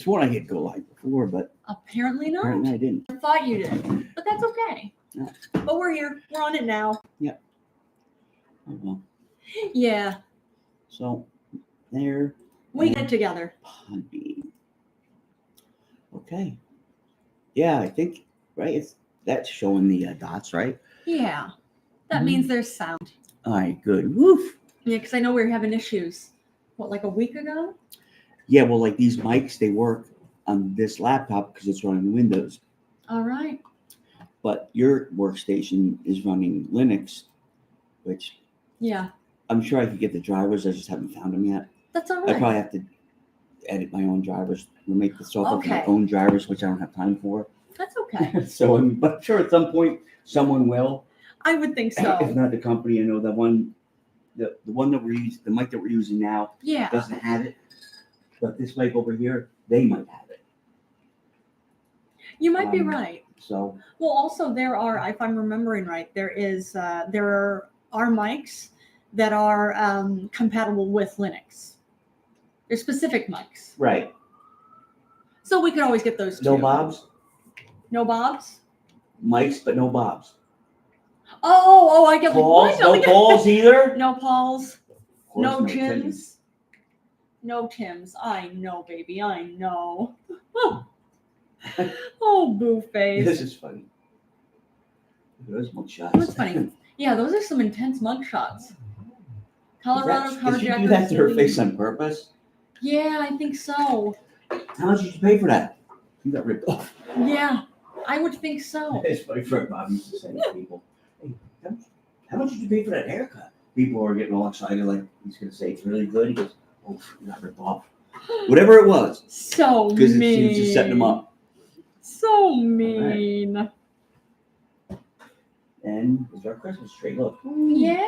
sworn I hit go live before, but Apparently not. apparently I didn't. I thought you did, but that's okay. Yeah. But we're here. We're on it now. Oh, well. Yeah. So there. We get together. Podbean. Okay. Yeah, I think right. That's showing the dots, right? Yeah. That means there's sound. All right, good. Woof. Yeah, because I know we were having issues. What, like a week ago? Yeah, well, like these mics, they work on this laptop because it's running Windows. All right. But your workstation is running Linux, which Yeah. I'm sure I could get the drivers. I just haven't found them yet. That's all I right. probably have to edit my own drivers, make the software for my Okay. own drivers, which I don't have time for. That's okay. So I'm sure at some point someone will. I would think If so. not the company, I know the one that we're using, the mic that we're using now, Yeah. doesn't have it. But this mic over here, they might have it. You might be right. So Well, also there are, if I'm remembering right, there are mics that are compatible with Linux. There's specific mics. right. So we could always get those too. No bobs? No bobs? Mics, but no bobs. Oh, I get Pauls? what? No Pauls either? No Pauls. Of course No Timmys. Jims. No Tims. I know, baby. I know. Oh, boo face. This is funny. Look at those mugshots. What's funny? Yeah, those are some intense mugshots. Colorado Did you carjackers. do that to her face on purpose? Yeah, I think so. How much did you pay for that? You got ripped off. Yeah, I would think so. It's my friend Bob used to say to people, hey, how much did you pay for that haircut? People are getting all excited, like he's going to say it's really good. He goes, oh, you got ripped off. Whatever it was. So Because mean. he was just setting them up. So mean. And it's our Christmas tree. Look. Yeah.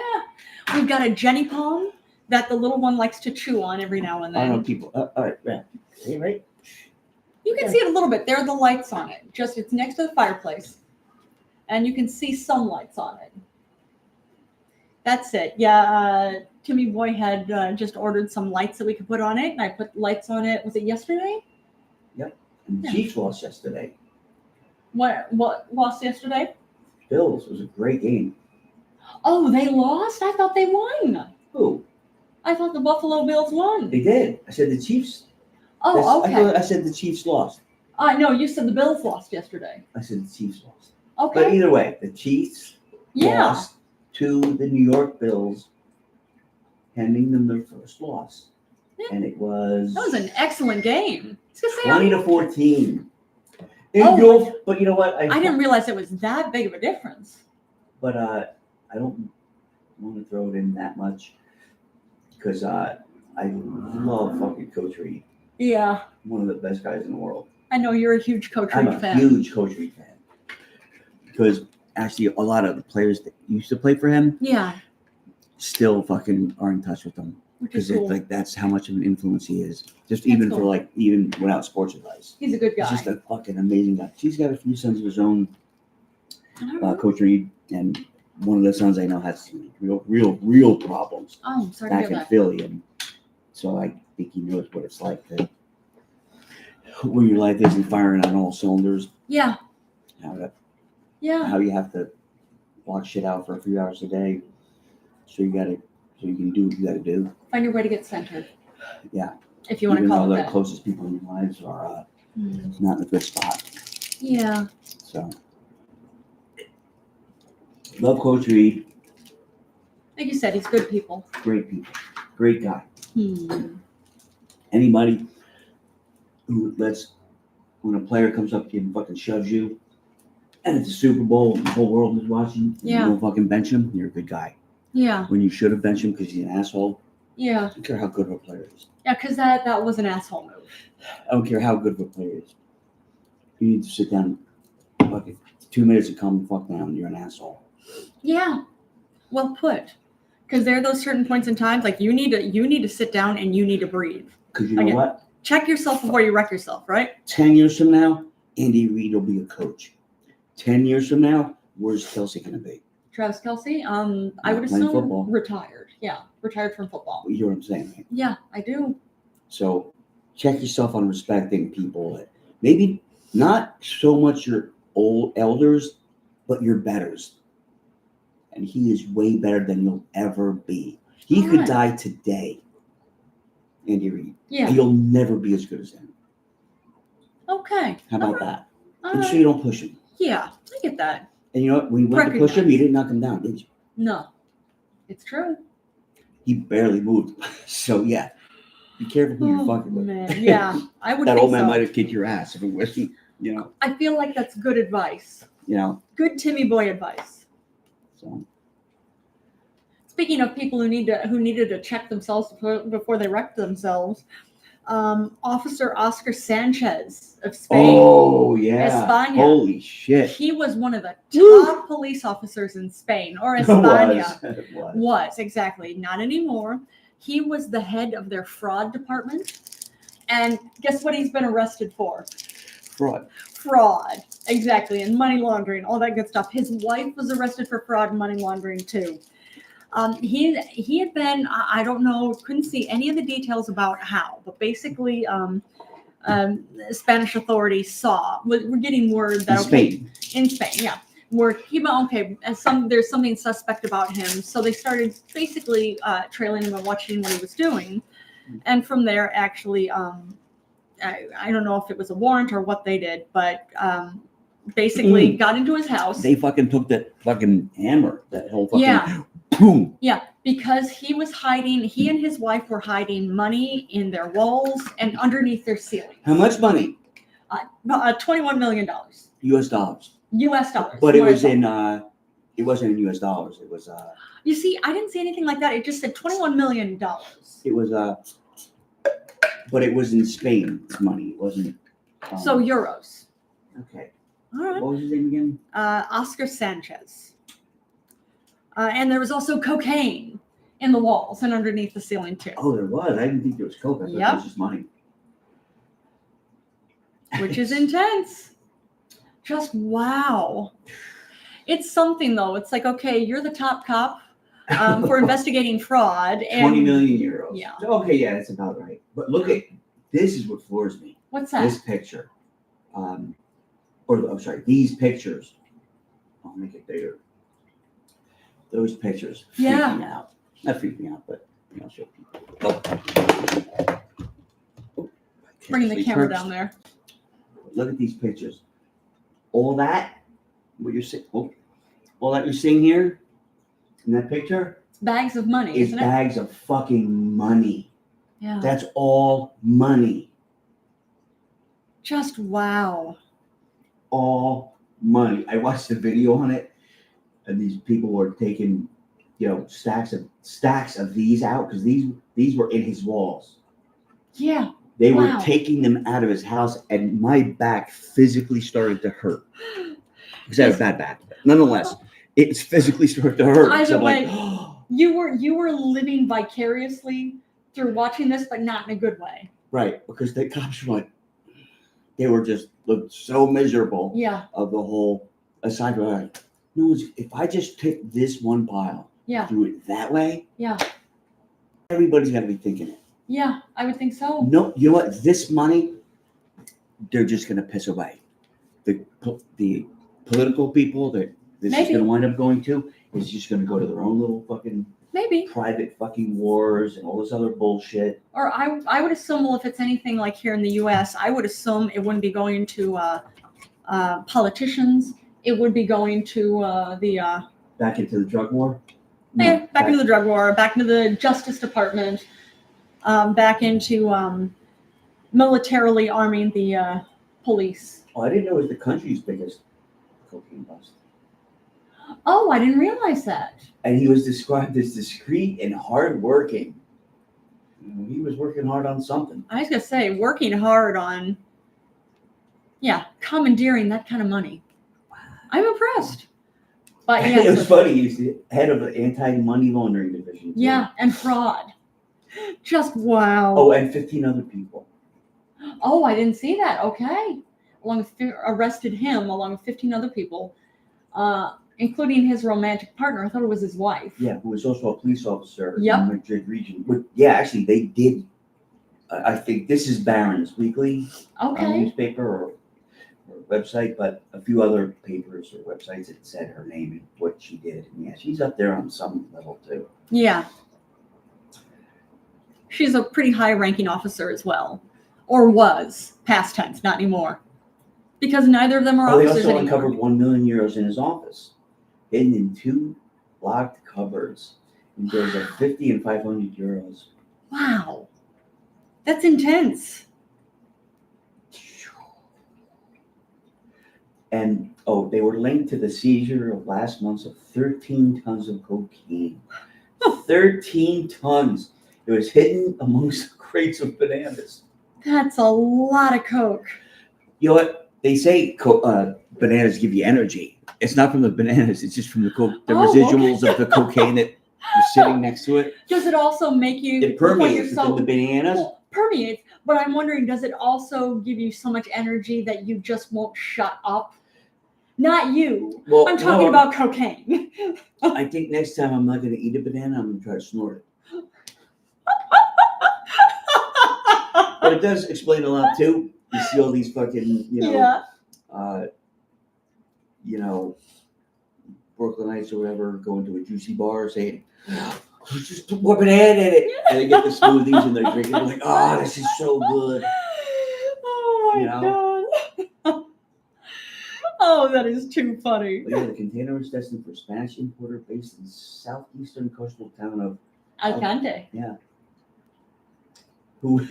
We've got a Jenny palm that the little one likes to chew on every now and I then. don't know, people. All right, yeah. See, right? You can see it a little bit. There are the lights on it. Just it's next to the fireplace. And you can see some lights on it. That's it. Yeah, Timmyboy had just ordered some lights that we could put on it, and I put lights on it. Was it yesterday? And the Chiefs lost yesterday. What lost yesterday? Bills. It was a great game. Oh, they lost? I thought they won. Who? I thought the Buffalo Bills won. They did. I said the Chiefs. Oh, okay. I said the Chiefs lost. No, you said the Bills lost yesterday. I said the Chiefs lost. But Okay. either way, the Chiefs Yeah. lost to the New York Bills, handing them their first loss. Yeah. And it was That was an excellent game. I was gonna say, 20-14. Oh. But you know what? I didn't realize it was that big of a difference. But I don't want to throw it in that much because I love fucking Coach Reed. Yeah. One of the best guys in the world. I know you're a huge Coach I'm Reed a fan. huge Coach Reed fan. Because actually a lot of the players that used to play for him Yeah. still fucking are in touch with him. Which is Because cool. it's like that's how much of an influence he is. Just even cool. for like even without sports advice. He's a good guy. He's just a fucking amazing guy. He's got a few sons of his own, Oh, Coach Reed, and one of the sons I know has some real problems I'm sorry to back hear in that. Philly, and so I think he knows what it's like to when your life isn't firing on all cylinders. Yeah. How you have to block shit out for a few hours a day, so you can do what you got to do. Find your way to get centered. Yeah. If you want to Even call though it the that. closest people in your lives are not in a good spot. Yeah. So, love Coach Reed. Like you said, he's good people. Great people. Great guy. Hmm. Anybody who lets, when a player comes up to you and fucking shoves you, and it's a Super Bowl and the whole world is watching, Yeah. you don't fucking bench him, you're a good guy. Yeah. When you should have benched him because he's an asshole, Yeah. I don't care how good of a player he is. Yeah, because that was an asshole move. I don't care how good of a player he is. You need to sit down, fucking 2 minutes and calm the fuck down. You're an asshole. Yeah. Well put. Because there are those certain points in times, like you need to sit down and you need to breathe. Because you know Again. what? Check yourself before you wreck yourself, right? 10 years from now, Andy Reid will be a coach. 10 years from now, where's Kelsey going to be? Travis Kelce, I would Playing assume football. retired. Yeah, retired from football. You hear what I'm saying, right? Yeah, I do. So check yourself on respecting people. That maybe not so much your old elders, but your betters. And he is way better than you'll ever be. He could Alright. die today, Andy Reid. Yeah. And you'll never be as good as him. Okay. How about that? All And so right. you don't push him. Yeah, I get that. And you know what? When you went to push him, you didn't knock him down, did you? No, it's true. He barely moved. So yeah, be careful who you're fucking with. Man. Yeah, I would That think old man so. might have kicked your ass if it wasn't, I feel like that's good advice. Good Timmyboy advice. So Speaking of people who needed to check themselves before they wrecked themselves, Officer Oscar Sanchez of Spain. Oh yeah. España. Holy shit. He was one of the top police officers in Spain, or España. It was. Was exactly, not anymore. He was the head of their fraud department, and guess what he's been arrested for? Fraud, exactly, and money laundering, all that good stuff. His wife was arrested for fraud and money laundering too. He had been, I don't know, couldn't see any of the details about how, but basically Spanish authorities saw, we're getting word that in Spain, yeah, where there's something suspect about him, so they started basically trailing him and watching what he was doing, and from there actually I don't know if it was a warrant or what they did, but basically got into his house. They fucking took that fucking hammer, that whole fucking boom. Yeah, because he and his wife were hiding money in their walls and underneath their ceiling. How much money? $21 million. U.S. dollars. U.S. dollars. But it was it wasn't in U.S. dollars. It was You see, I didn't see anything like that. It just said $21 million. It was but it was in Spain money. It wasn't. So euros. Okay. All right. What was his name again? Oscar Sanchez. And there was also cocaine in the walls and underneath the ceiling too. Oh, there was. I didn't think there was coke. I thought it was just money. Which is intense. Just wow. It's something though. It's like, okay, you're the top cop for investigating fraud. And 20 million euros. Yeah. Okay, yeah, that's about right. But look at this is what floors me. What's that? This picture. These pictures. I'll make it bigger. Those pictures freak me out. Not freak me out, but I'll show people. Bringing the camera down there. Look at these pictures. All that, what you're seeing, all that you're seeing here in that picture, bags of money, is isn't it? bags of fucking money. Yeah. That's all money. Just wow. All money. I watched a video on it, and these people were taking, stacks of these out because these were in his walls. Yeah. They were taking them out of his house, and my back physically started to hurt because I have a bad back. Nonetheless, it's physically started to hurt. Either way, like, you were living vicariously through watching this, but not in a good way. Right, because the cops were they were just looked so miserable. Yeah. Of the whole, aside from no, if I just take this one pile, do it that way. Yeah. Everybody's got to be thinking it. Yeah, I would think so. No, you know what? This money, they're just going to piss away. The political people that this is going to wind up going to is just going to go to their own little fucking private fucking wars and all this other bullshit. Or I would assume, well, if it's anything like here in the U.S., I would assume it wouldn't be going to politicians. It would be going to back into the drug war. Yeah, back into the drug war, back into the Justice Department. Back into militarily arming the police. Oh, I didn't know it was the country's biggest cocaine bust. Oh, I didn't realize that. And he was described as discreet and hardworking. He was working hard on something. I was going to say, working hard on, commandeering that kind of money. Wow. I'm impressed. But it was funny. He was the head of the anti-money laundering division. Yeah, and fraud. Just wow. Oh, and 15 other people. Oh, I didn't see that. Okay. Arrested him along with 15 other people, including his romantic partner. I thought it was his wife. Yeah, who was also a police officer in Yep. the Madrid region. But yeah, actually, they did I think this is Barron's Weekly Okay. newspaper or website, but a few other papers or websites that said her name and what she did. And yeah, she's up there on some level too. Yeah. She's a pretty high-ranking officer as well. Or was. Past tense, not anymore. Because neither of them are They officers also anymore. uncovered €1 million in his office, hidden in 2 locked cupboards in bills of €50 and €500. Wow. That's intense. And they were linked to the seizure of last month of 13 tons of cocaine. 13 tons. It was hidden amongst crates of bananas. That's a lot of coke. You know what? They say bananas give you energy. It's not from the bananas. It's just from the residuals of the cocaine that was sitting next to it. Does it also make you... It permeates within the bananas. Well, permeates, but I'm wondering, does it also give you so much energy that you just won't shut up? Not you. Well, I'm talking about cocaine. I think next time I'm not going to eat a banana. I'm going to try to snort it. But it does explain a lot too. You see all these fucking, Brooklynites or whatever going to a juicy bar saying, just put more banana in it. And they get the smoothies and they're drinking. They're like, oh, this is so good. Oh my God. Oh, that is too funny. But yeah, the container was destined for a Spanish importer based in southeastern coastal town of Alcante. Yeah. Who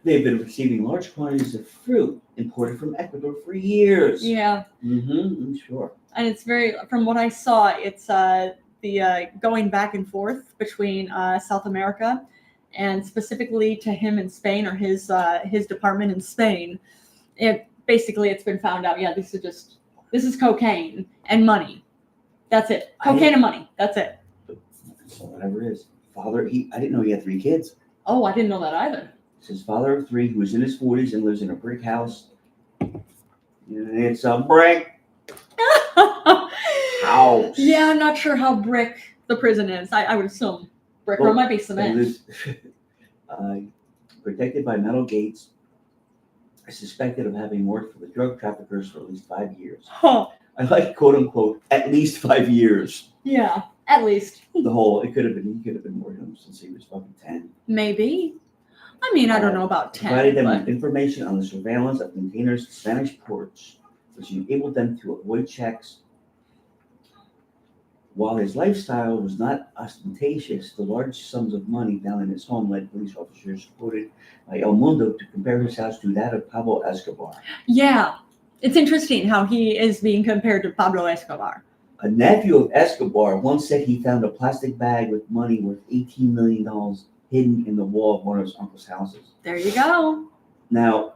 they've been receiving large quantities of fruit imported from Ecuador for years. Yeah. Mm-hmm. Sure. And it's from what I saw, it's the going back and forth between South America and specifically to him in Spain or his department in Spain. It's been found out. Yeah, this is cocaine and money. That's it. Cocaine and money. That's it. So whatever it is. Father, I didn't know he had 3 kids. Oh, I didn't know that either. It's his father of 3 who is in his 40s and lives in a brick house. And it's a brick house. Yeah, I'm not sure how brick the prison is. I would assume brick, or it might be cement. Protected by metal gates. Suspected of having worked for the drug traffickers for at least 5 years. Huh. I like quote unquote at least 5 years. Yeah, at least. He could have been working since he was fucking 10. Maybe. I mean, I don't know about 10. Provided them with information on the surveillance of containers in Spanish ports, which enabled them to avoid checks. While his lifestyle was not ostentatious, the large sums of money found in his home led police officers quoted by El Mundo to compare his house to that of Pablo Escobar. Yeah. It's interesting how he is being compared to Pablo Escobar. A nephew of Escobar once said he found a plastic bag with money worth $18 million hidden in the wall of one of his uncle's houses. There you go. Now,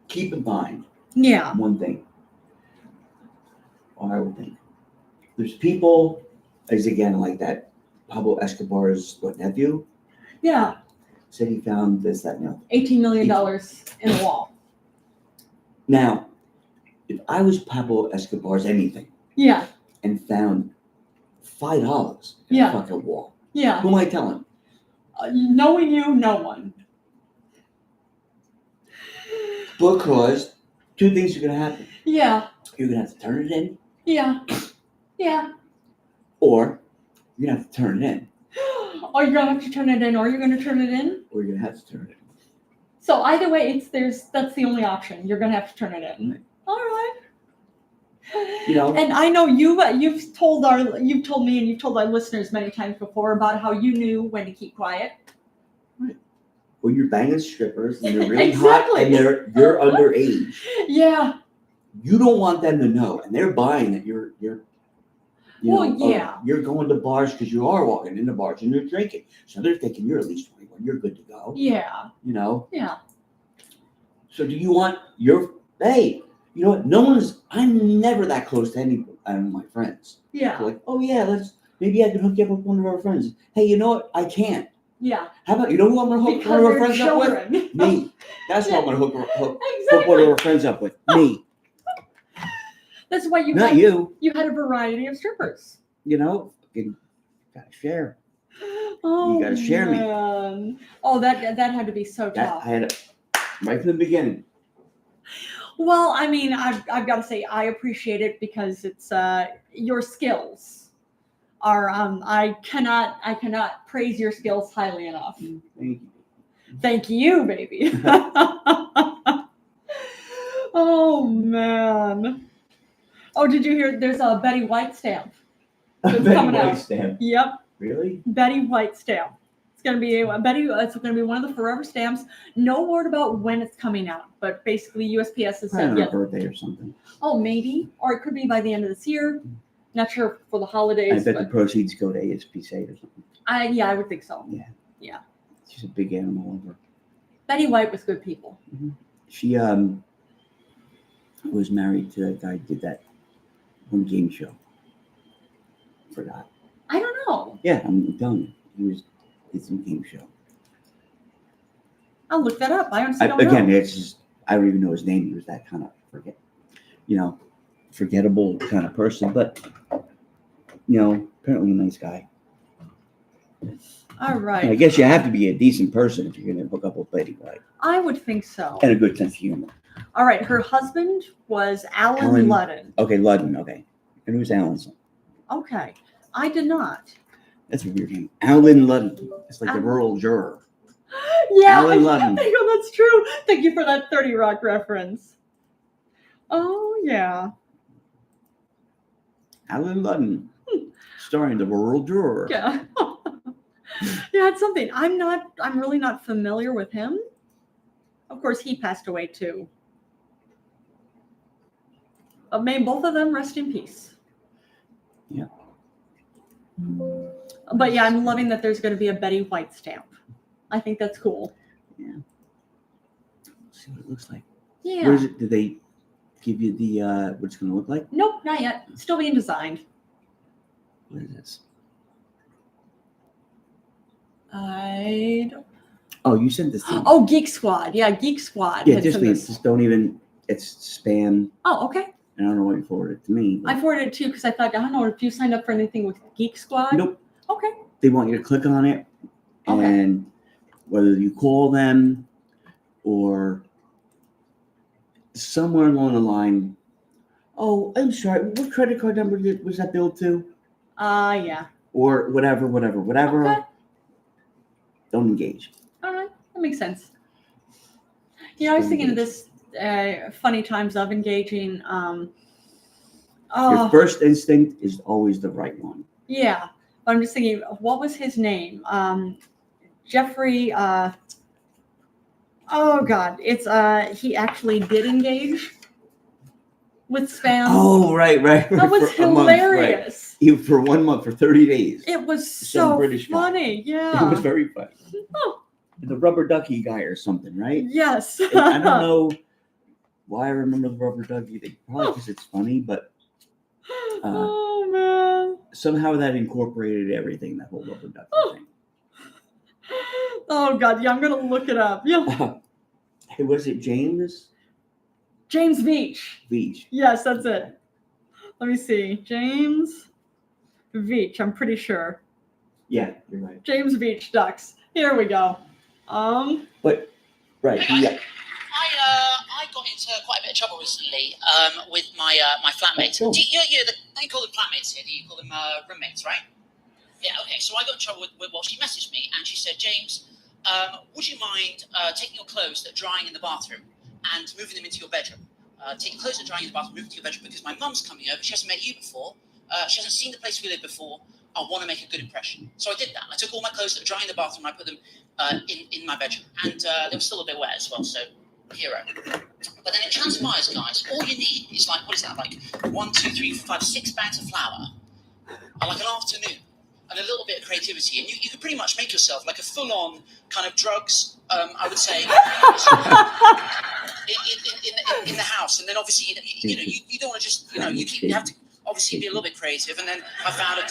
keep in mind one thing. I would think. There's people, as again, like that Pablo Escobar's nephew? Yeah. Said he found this, that, and the other. $18 million in the wall. Now, if I was Pablo Escobar's anything, and found $5 in a fucking wall, who am I telling? Knowing you, no one. Because 2 things are going to happen. Yeah. You're going to have to turn it in. Yeah. Or you're going to have to turn it in. Or you're going to have to turn it in, or you're going to turn it in. Or you're going to have to turn it in. So either way, that's the only option. You're going to have to turn it in. Right. All right. And I know you've told me and you've told our listeners many times before about how you knew when to keep quiet. Right. Well, you're banging strippers and they're really hot and you're underage. Yeah. You don't want them to know, and they're buying that you're you're going to bars because you are walking into bars and you're drinking. So they're thinking you're at least 21. You're good to go. Yeah. Yeah. So do you want hey, you know what? I'm never that close to any of my friends. Yeah. So like, oh yeah, maybe I can hook you up with one of our friends. Hey, you know what? I can't. Yeah. How about, who I'm going to hook one of our friends up with? Me. That's who I'm going to hook one of our friends up with. Me. That's why you had a variety of strippers. You gotta share. Oh, You gotta share me. man. Oh, that had to be so That tough. I had it right from the beginning. Well, I mean, I've got to say I appreciate it because it's your skills are I cannot praise your skills highly enough. Thank you. Thank you, baby. Oh man. Oh, did you hear? There's a Betty White stamp. It's Betty coming White out. stamp. Yep, Really? Betty White stamp. It's gonna be It's gonna be one of the forever stamps. No word about when it's coming out, but basically USPS has Probably said on yeah. her birthday or something. Oh, maybe, or it could be by the end of this year. Not sure for the I holidays. bet the But proceeds go to ASPCA or something. I would think so. Yeah. She's a big animal lover. Betty White was good people. Mm-hmm. She was married to that guy who did that one game show. Forgot. I don't know. Yeah, I'm telling you, did some game show. I'll look that up. I honestly don't know. Again, it's just I don't even know his name. He was that kind of forgettable kind of person, but apparently a nice guy. All right. I guess you have to be a decent person if you're going to hook up with Betty White. I would think so. And a good sense of humor. All right. Her husband was Alan Ludden. Okay, Ludden. Okay. And who's Alanson? Okay. I did not. That's a weird name. Alan Ludden. It's like the rural juror. Yeah. Alan Ludden. I know that's true. Thank you for that 30 Rock reference. Oh, yeah. Alan Ludden. Starring the rural juror. Yeah. Yeah, it's something. I'm really not familiar with him. Of course, he passed away too. But may both of them rest in peace. Yeah. But yeah, I'm loving that there's going to be a Betty White stamp. I think that's cool. Yeah. Let's see what it looks like. Yeah. Where is it? Did they give you the what it's going to look like? Nope, not yet. Still being designed. What is this? I don't. Oh, you sent this to me. Oh, Geek Squad. Yeah, Geek Squad. Yeah, had just sent leave. this. Just don't even. It's spam. Oh, okay. And I don't know why you forwarded it to me. I forwarded it too because I thought, I don't know if you signed up for anything with Geek Squad. Nope. Okay. They want you to click on it, Okay. and whether you call them or somewhere along the line. Oh, I'm sorry. What credit card number was that billed to? Yeah. Or whatever. Okay. Don't engage. All right. That makes sense. I was thinking of this funny times of engaging. Your first instinct is always the right one. Yeah. But I'm just thinking, what was his name? Jeffrey. Oh God. It's he actually did engage with spam. Oh, right. That was For a month, hilarious. right. For 1 month, for 30 days. It was Some so British guy. funny. Yeah. It was very funny. Oh. The rubber ducky guy or something, right? Yes. And I don't know why I remember the rubber ducky. Probably because it's funny, but oh man. somehow that incorporated everything, that whole rubber ducky thing. Oh God, yeah, I'm gonna look it up. Yeah. Hey, was it James? James Beach. Beach. Yes, that's it. Let me see. James Beach, I'm pretty sure. Yeah, you're right. James Beach Ducks. Here we go. But right, yeah. I got into quite a bit of trouble recently with my flatmates. Oh. They call them flatmates here. Do you call them roommates, right? Yeah, okay. So I got in trouble with she messaged me and she said, James, would you mind taking your clothes that are drying in the bathroom and moving them into your bedroom? Take your clothes that are drying in the bathroom, move them to your bedroom because my mum's coming over. She hasn't met you before. She hasn't seen the place we live before. I want to make a good impression. So I did that. I took all my clothes that were drying in the bathroom. I put them in my bedroom. And they were still a bit wet as well. So, hero. But then it transpires, guys. All you need is like, what is that? Like 1, 2, 3, 4, 5, 6 bags of flour. And like an afternoon. And a little bit of creativity. And you can pretty much make yourself like a full-on kind of drugs, I would say, in the house. And then obviously, you don't want to just, you have to obviously be a little bit creative. And then I found and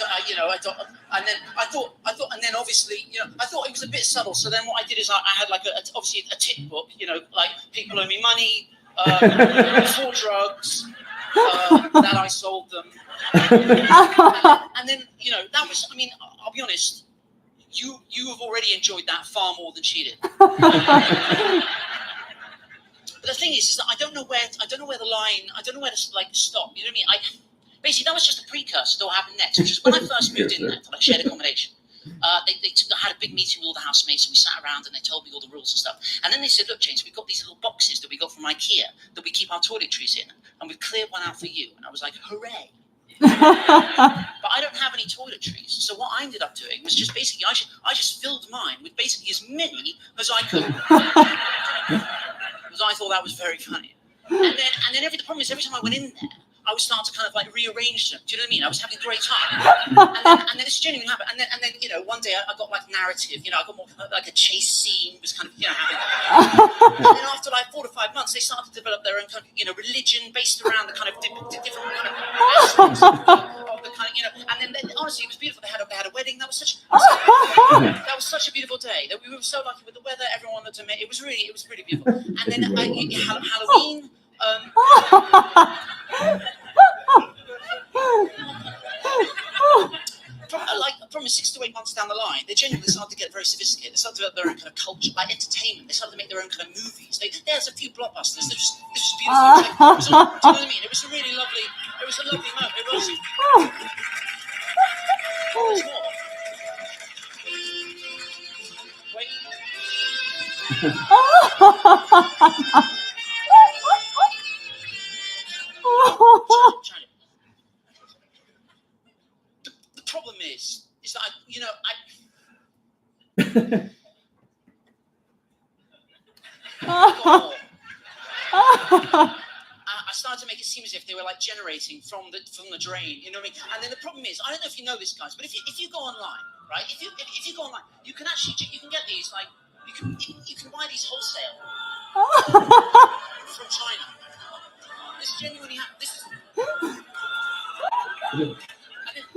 then obviously, I thought it was a bit subtle. So then what I did is I had like obviously a tip book, like people owe me money for drugs, that I sold them. And then, that was, I'll be honest, you have already enjoyed that far more than she did. But the thing is that I don't know where the line, I don't know where to like stop. You know what I mean? Basically that was just a precursor to what happened next, which is when I first moved in there for like shared accommodation. They had a big meeting with all the housemates, and we sat around and they told me all the rules and stuff. And then they said, look, James, we've got these little boxes that we got from IKEA that we keep our toiletries in, and we've cleared one out for you. And I was like, hooray. But I don't have any toiletries. So what I ended up doing was just basically, I just filled mine with basically as many as I could. Because I thought that was very funny. And then the problem is every time I went in there, I would start to kind of like rearrange them. Do you know what I mean? I was having a great time. And then it's genuinely happened. And then you know, one day I got like narrative. You know, I got more like a chase scene was kind of, you know, happening. And then after like 4 to 5 months, they started to develop their own kind of, you know, religion based around the kind of different kind of aspects of the kind of, you know. And then honestly, it was beautiful. They had a wedding. That was such a beautiful day. That we were so lucky with the weather. Everyone that it was really beautiful. And then Halloween. From 6 to 8 months down the line, they genuinely started to get very sophisticated. They started to develop their own kind of culture, like entertainment. They started to make their own kind of movies. There's a few blockbusters. This was beautiful. Do you know what I mean? It was a really lovely. It was a lovely moment. It was. There's more. Wait. China. The problem is that I started to make it seem as if they were like generating from the drain. You know what I mean? And then the problem is, I don't know if you know this, guys, but if you go online, right? If you go online, you can get these like you can buy these wholesale from China. This genuinely happens. I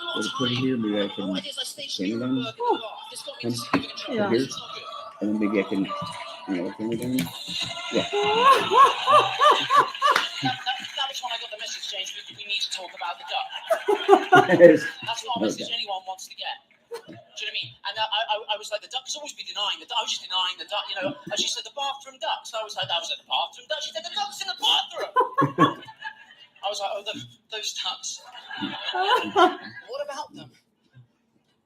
lost time. All it is, I stayed here and work in the bar. This got me into significant trouble. Yeah. It's not good. And then maybe I can, turn it down. Yeah. That is when I got the message, James. We need to talk about the duck. That's not a message anyone wants to get. Do you know what I mean? And I was like, the duck has always been denying the duck. I was just denying the duck, you know. And she said, the bathroom duck. So I was like, that was at the bathroom duck. She said, the duck's in the bathroom. I was like, oh, those ducks. What about them?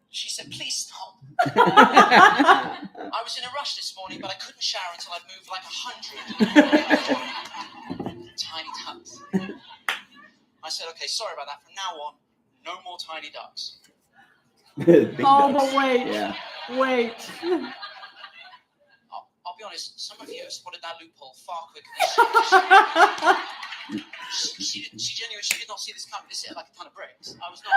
She said, please stop. I was in a rush this morning, but I couldn't shower until I'd moved like 100 tiny ducks. I said, okay, sorry about that. From now on, no more tiny ducks. But wait. Yeah. Wait. I'll be honest, some of you have spotted that loophole far quicker than she genuinely, she did not see this coming. This hit like a ton of bricks. I was not.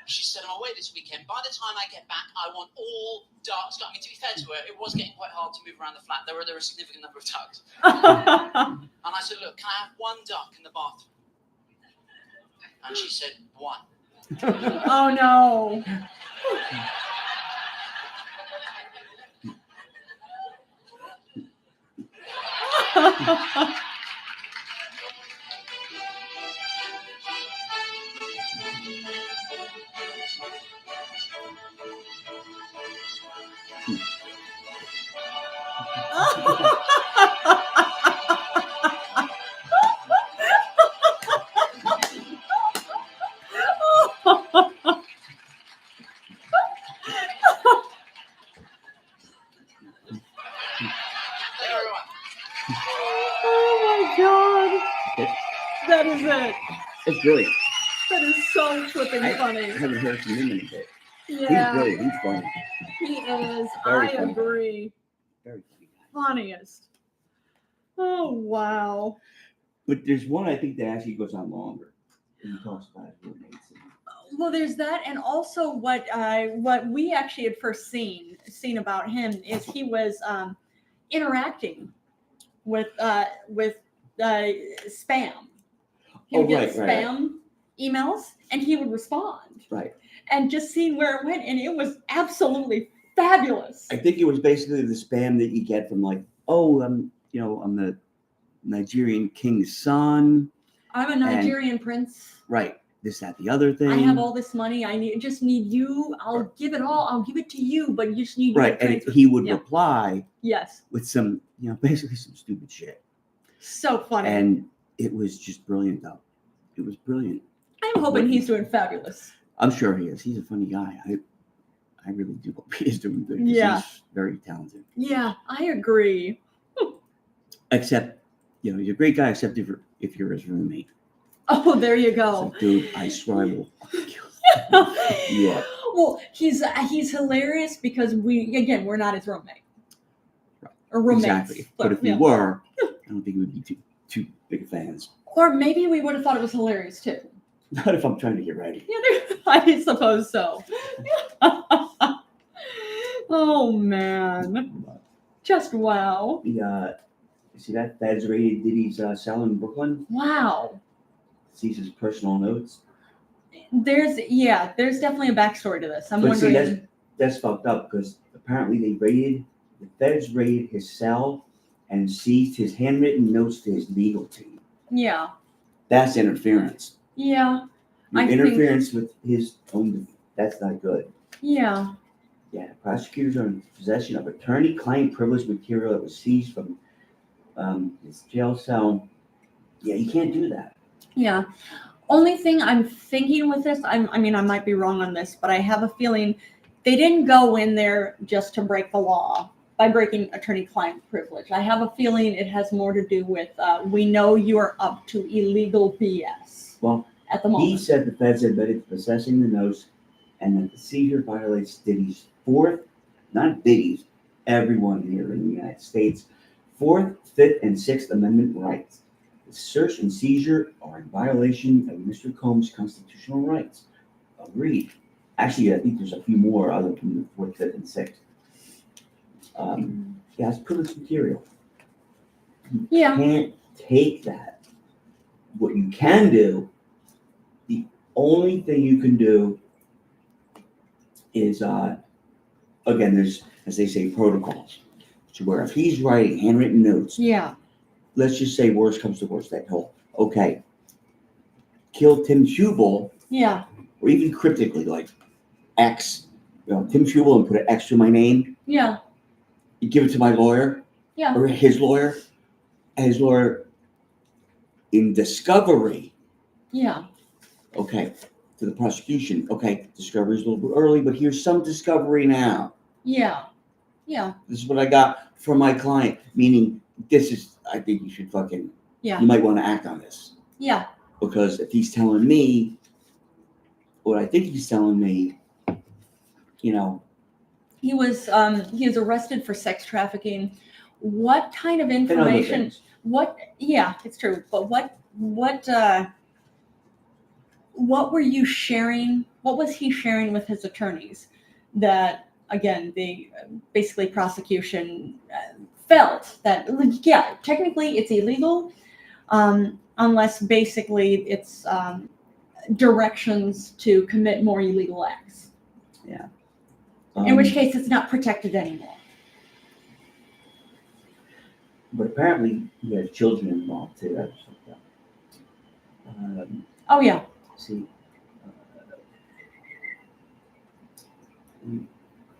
She said, I'm away this weekend. By the time I get back, I want all ducks. I mean, to be fair to her, it was getting quite hard to move around the flat. There were a significant number of ducks. And I said, look, can I have one duck in the bathroom? And she said, one. Oh, no. That is it. It's brilliant. That is so flipping funny. I haven't heard from him in a bit. Yeah. He's brilliant. He's funny. He is. Very I funny. agree. Very funny guy. Funniest. Oh, wow. But there's one I think that actually goes on longer. And he talks about his roommates. Well, there's that, and also what we actually had first seen about him is he was interacting with spam. He would get spam emails, and he would respond. Right. And just seeing where it went, and it was absolutely fabulous. I think it was basically the spam that you get from like, oh, I'm the Nigerian king's son. I'm a Nigerian prince. Right. This, that, the other thing. I have all this money. Just need you. I'll give it all. I'll give it to you, but you just need right. And he would reply. Yes. With some, basically some stupid shit. So funny. And it was just brilliant, though. It was brilliant. I'm hoping he's doing fabulous. I'm sure he is. He's a funny guy. I really do hope he is doing good. Yeah. He's very talented. Yeah, I agree. Except, he's a great guy, except if you're his roommate. Oh, there you go. Like, dude, I swear I will. Yeah. Well, he's hilarious because we're not his roommate. Right. Or roommates. Exactly. But if we were, I don't think we would be too big fans. Or maybe we would have thought it was hilarious too. Not if I'm trying to get ready. Yeah, I suppose so. Oh man. Just wow. You see that? That's rated Diddy's cell in Brooklyn. Wow. Sees his personal notes. There's definitely a backstory to this. I'm wondering. See, that's fucked up because apparently the feds raided his cell and seized his handwritten notes to his legal team. Yeah. That's interference. Yeah. Interference with his own. That's not good. Yeah. Yeah. Prosecutors are in possession of attorney-client privilege material that was seized from his jail cell. Yeah, you can't do that. Yeah. Only thing I'm thinking with this, I might be wrong on this, but I have a feeling they didn't go in there just to break the law by breaking attorney-client privilege. I have a feeling it has more to do with we know you are up to illegal BS. Well, at the moment, he said the feds admitted to possessing the notes, and that the seizure violates Diddy's not Diddy's, everyone here in the United States, 4th, 5th, and 6th Amendment rights. The search and seizure are in violation of Mr. Combs' constitutional rights. Agreed. Actually, I think there's a few more other than the 4th, 5th, and 6th. Yeah, it's privileged material. You can't take that. What you can do, the only thing you can do is, again, there's, as they say, protocols. To where if he's writing handwritten notes, let's just say worst comes to worst, that whole, okay, kill Tim Schuebel, or even cryptically, like X, Tim Schuebel, and put an X to my name. Yeah. You give it to my lawyer, or his lawyer, and his lawyer in discovery. Yeah. Okay, to the prosecution. Okay, discovery is a little bit early, but here's some discovery now. Yeah. Yeah. This is what I got from my client, meaning this is, I think you should you might want to act on this. Yeah. Because if he's telling me what I think he's telling me, He was arrested for sex trafficking. What kind of information? It's true. But what were you sharing? What was he sharing with his attorneys that, again, the basically prosecution felt that, technically it's illegal, unless basically it's directions to commit more illegal acts. Yeah. In which case it's not protected anymore. But apparently he has children involved too. That's See,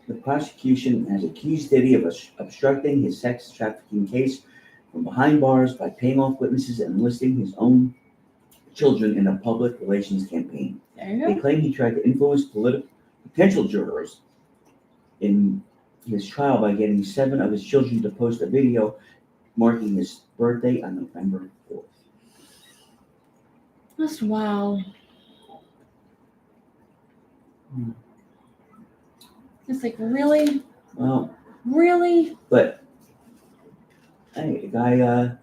the prosecution has accused Diddy of obstructing his sex trafficking case from behind bars by paying off witnesses and enlisting his own children in a public relations campaign. They claim he tried to influence potential jurors in his trial by getting 7 of his children to post a video marking his birthday on November 4th. Just wow. It's like, really? Well, really? But hey, the guy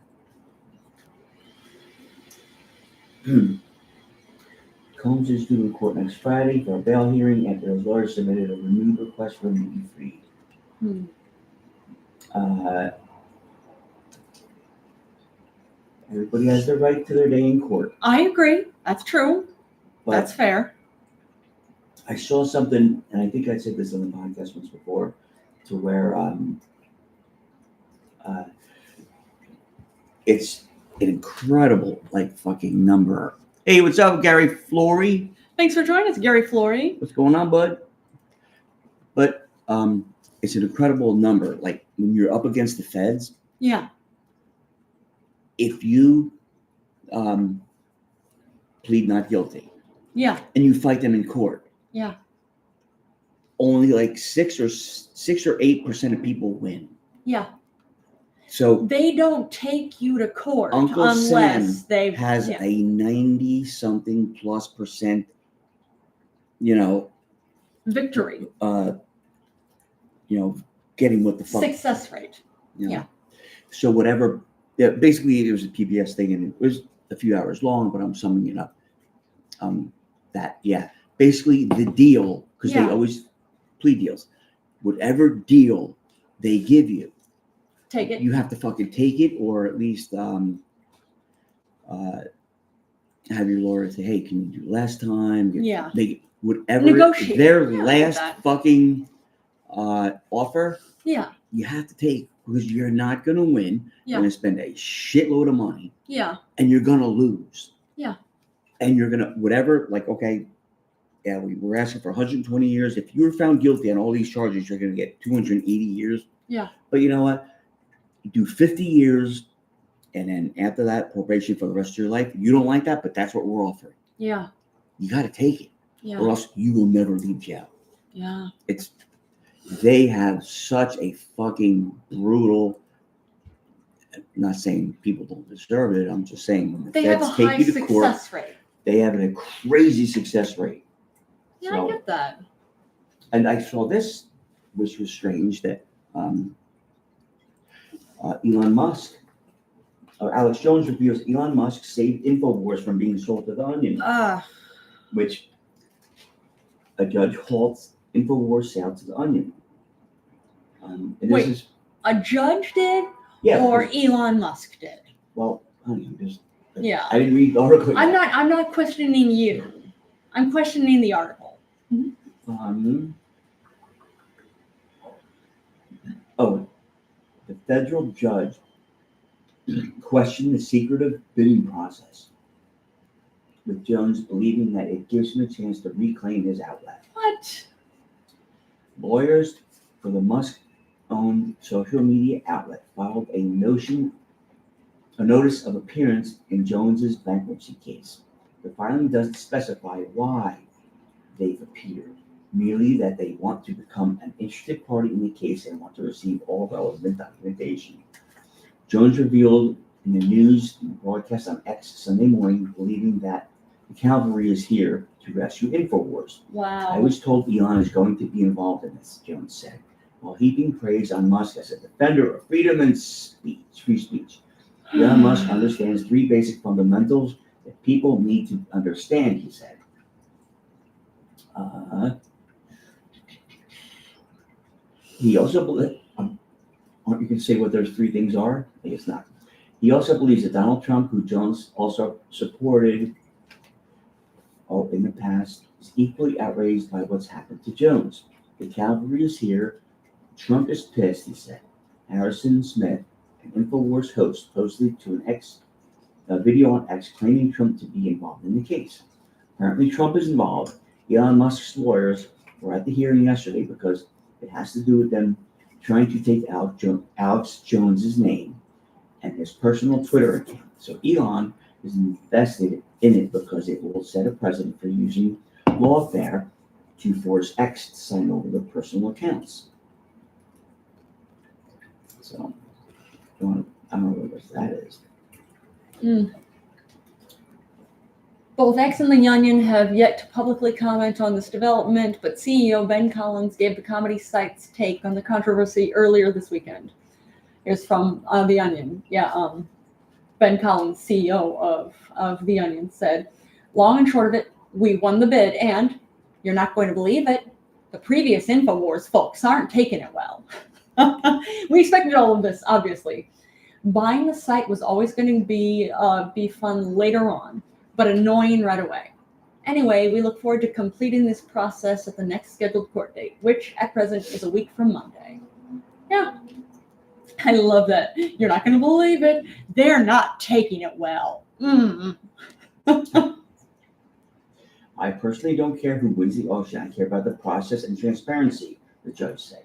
Combs is due in court next Friday for a bail hearing after his lawyer submitted a renewed request for him to be freed. Everybody has the right to their day in court. I agree. That's true. But That's fair. I saw something, and I think I said this on the podcast once before, to where it's an incredible, like, fucking number. Hey, what's up, Gary Flory? Thanks for joining us, Gary Flory. What's going on, bud? But it's an incredible number. Like, when you're up against the feds, Yeah. if you plead not guilty Yeah. and you fight them in court, Yeah. only like 6 or 8% of people win. Yeah. So They don't take you to court Uncle unless Sam they has a 90-something plus percent, you know, victory. Getting what the fuck. Success rate. You know. Yeah. So whatever. Yeah, basically it was a PBS thing, and it was a few hours long, but I'm summing it up. Basically the deal, because they always plea deals. Whatever deal they give you, Take it. you have to fucking take it, or at least have your lawyer say, "Hey, can you do last time?" Yeah. Whatever Negotiate. their Yeah, last that. fucking offer, Yeah. you have to take, because you're not gonna win. Yeah. You're gonna spend a shitload of money. Yeah. And you're gonna lose. Yeah. And you're gonna okay. Yeah, we're asking for 120 years. If you were found guilty on all these charges, you're gonna get 280 years. Yeah. But you know what? You do 50 years, and then after that, probation for the rest of your life. You don't like that, but that's what we're offering. Yeah. You got to take it, Yeah. or else you will never leave jail. Yeah. They have such a fucking brutal. I'm not saying people don't deserve it. I'm just saying when the They have a feds take high you to court, success rate. they have a crazy success rate. Yeah, So, I get that. and I saw this, which was strange, that Elon Musk, or Alex Jones reveals Elon Musk saved InfoWars from being sold to The Onion, which a judge halts InfoWars sale to The Onion. And Wait. this is, A judge did, yeah, or because- Elon Musk did. well, honey, I'm just, Yeah. I didn't read the article. I'm not questioning you. I'm questioning the article. The federal judge questioned the secretive bidding process, with Jones believing that it gives him a chance to reclaim his outlet. What? Lawyers for the Musk-owned social media outlet filed a notice of appearance in Jones's bankruptcy case. The filing doesn't specify why they've appeared, merely that they want to become an interested party in the case and want to receive all relevant documentation. Jones revealed in the news broadcast on X Sunday morning, believing that the cavalry is here to rescue InfoWars. Wow. I was told Elon is going to be involved in this, Jones said, while heaping praise on Musk as a defender of freedom and free speech. Elon Musk understands 3 basic fundamentals that people need to understand, he said. He also believes, aren't you going to say what those 3 things are? I guess not. He also believes that Donald Trump, who Jones also supported in the past, is equally outraged by what's happened to Jones. The cavalry is here. Trump is pissed, he said. Harrison Smith, an InfoWars host, posted to a video on X claiming Trump to be involved in the case. Apparently Trump is involved. Elon Musk's lawyers were at the hearing yesterday because it has to do with them trying to take out Alex Jones's name and his personal Twitter account. So Elon is invested in it because it will set a precedent for using lawfare to force X to sign over the personal accounts. So I don't know what that is. Both X and The Onion have yet to publicly comment on this development, but CEO Ben Collins gave the comedy site's take on the controversy earlier this weekend. Here's from The Onion. Ben Collins, CEO of The Onion, said, "Long and short of it, We won the bid, and you're not going to believe it, the previous InfoWars folks aren't taking it well. We expected all of this, obviously. Buying the site was always going to be fun later on, but annoying right away. Anyway, we look forward to completing this process at the next scheduled court date, which at present is a week from Monday. Yeah, I love that. You're not going to believe it. They're not taking it well. I personally don't care who wins the auction. I care about the process and transparency, the judge said,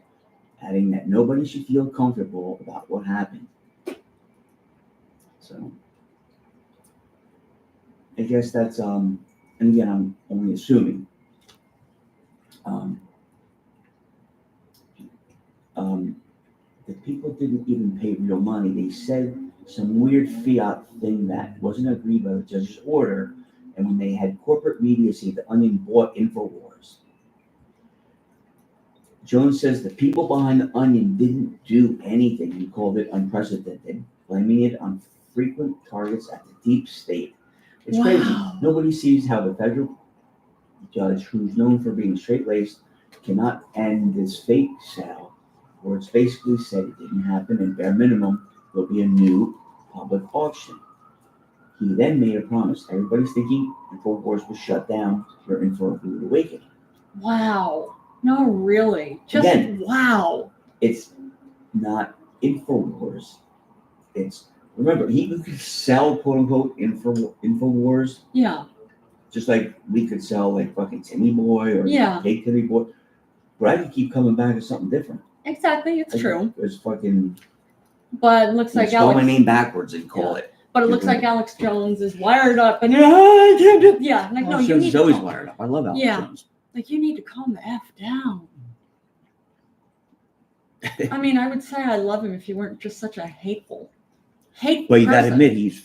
adding that nobody should feel comfortable about what happened. So, I guess that's, and again, I'm only assuming, the people didn't even pay real money. They said some weird fiat thing that wasn't agreed by the judge's order, and when they had corporate media say the Onion bought InfoWars. Jones says the people behind the Onion didn't do anything. He called it unprecedented, blaming it on frequent targets at the deep state. It's crazy. Nobody sees how the federal judge, who's known for being straight-laced, cannot end this fake sale, where it's basically said it didn't happen, and bare minimum, there'll be a new public auction. He then made a promise. Everybody's thinking InfoWars was shut down. You're in for a rude awakening. Wow. No, really. Just Again, wow. It's not InfoWars. It's, remember, he could sell, quote unquote, InfoWars. Yeah. Just like we could sell, like, fucking Timmyboy or Fake Timmyboy. But I could keep coming back to something different. Exactly. It's true. There's fucking. But it looks like spell Alex. my name backwards and call it. But it looks like Alex Jones is wired up, and yeah, like no, Alex you Jones need is to always calm, wired up. I love Alex Jones. like you need to calm the f down. I mean, I would say I love him if you weren't just such a hateful But you gotta person. admit, he was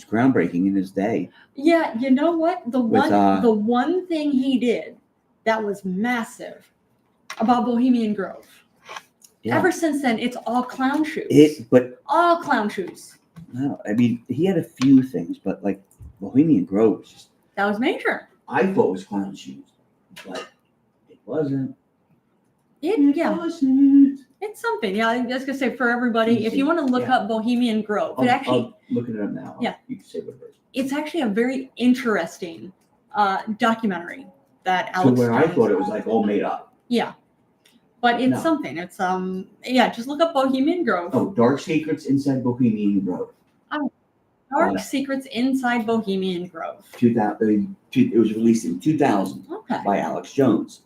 groundbreaking in his day. Yeah, you know what? The one thing he did that was massive about Bohemian Grove. Yeah. Ever since then, it's all clown shoes. All clown shoes. No, I mean, he had a few things, but like Bohemian Grove was just. That was major. I thought it was clown shoes, but it wasn't. Wasn't. It's something. Yeah, I was gonna say for everybody, if you want to look up Bohemian Grove, I'll look it up now. Yeah. You can say what it is. It's actually a very interesting documentary that To Alex. where I Jones thought it was like all made up. Yeah, but it's something. It's just look up Bohemian Grove. Oh, Dark Secrets Inside Bohemian Grove. Dark Secrets Inside Bohemian Grove. 2000. It was released in 2000 by Alex Jones.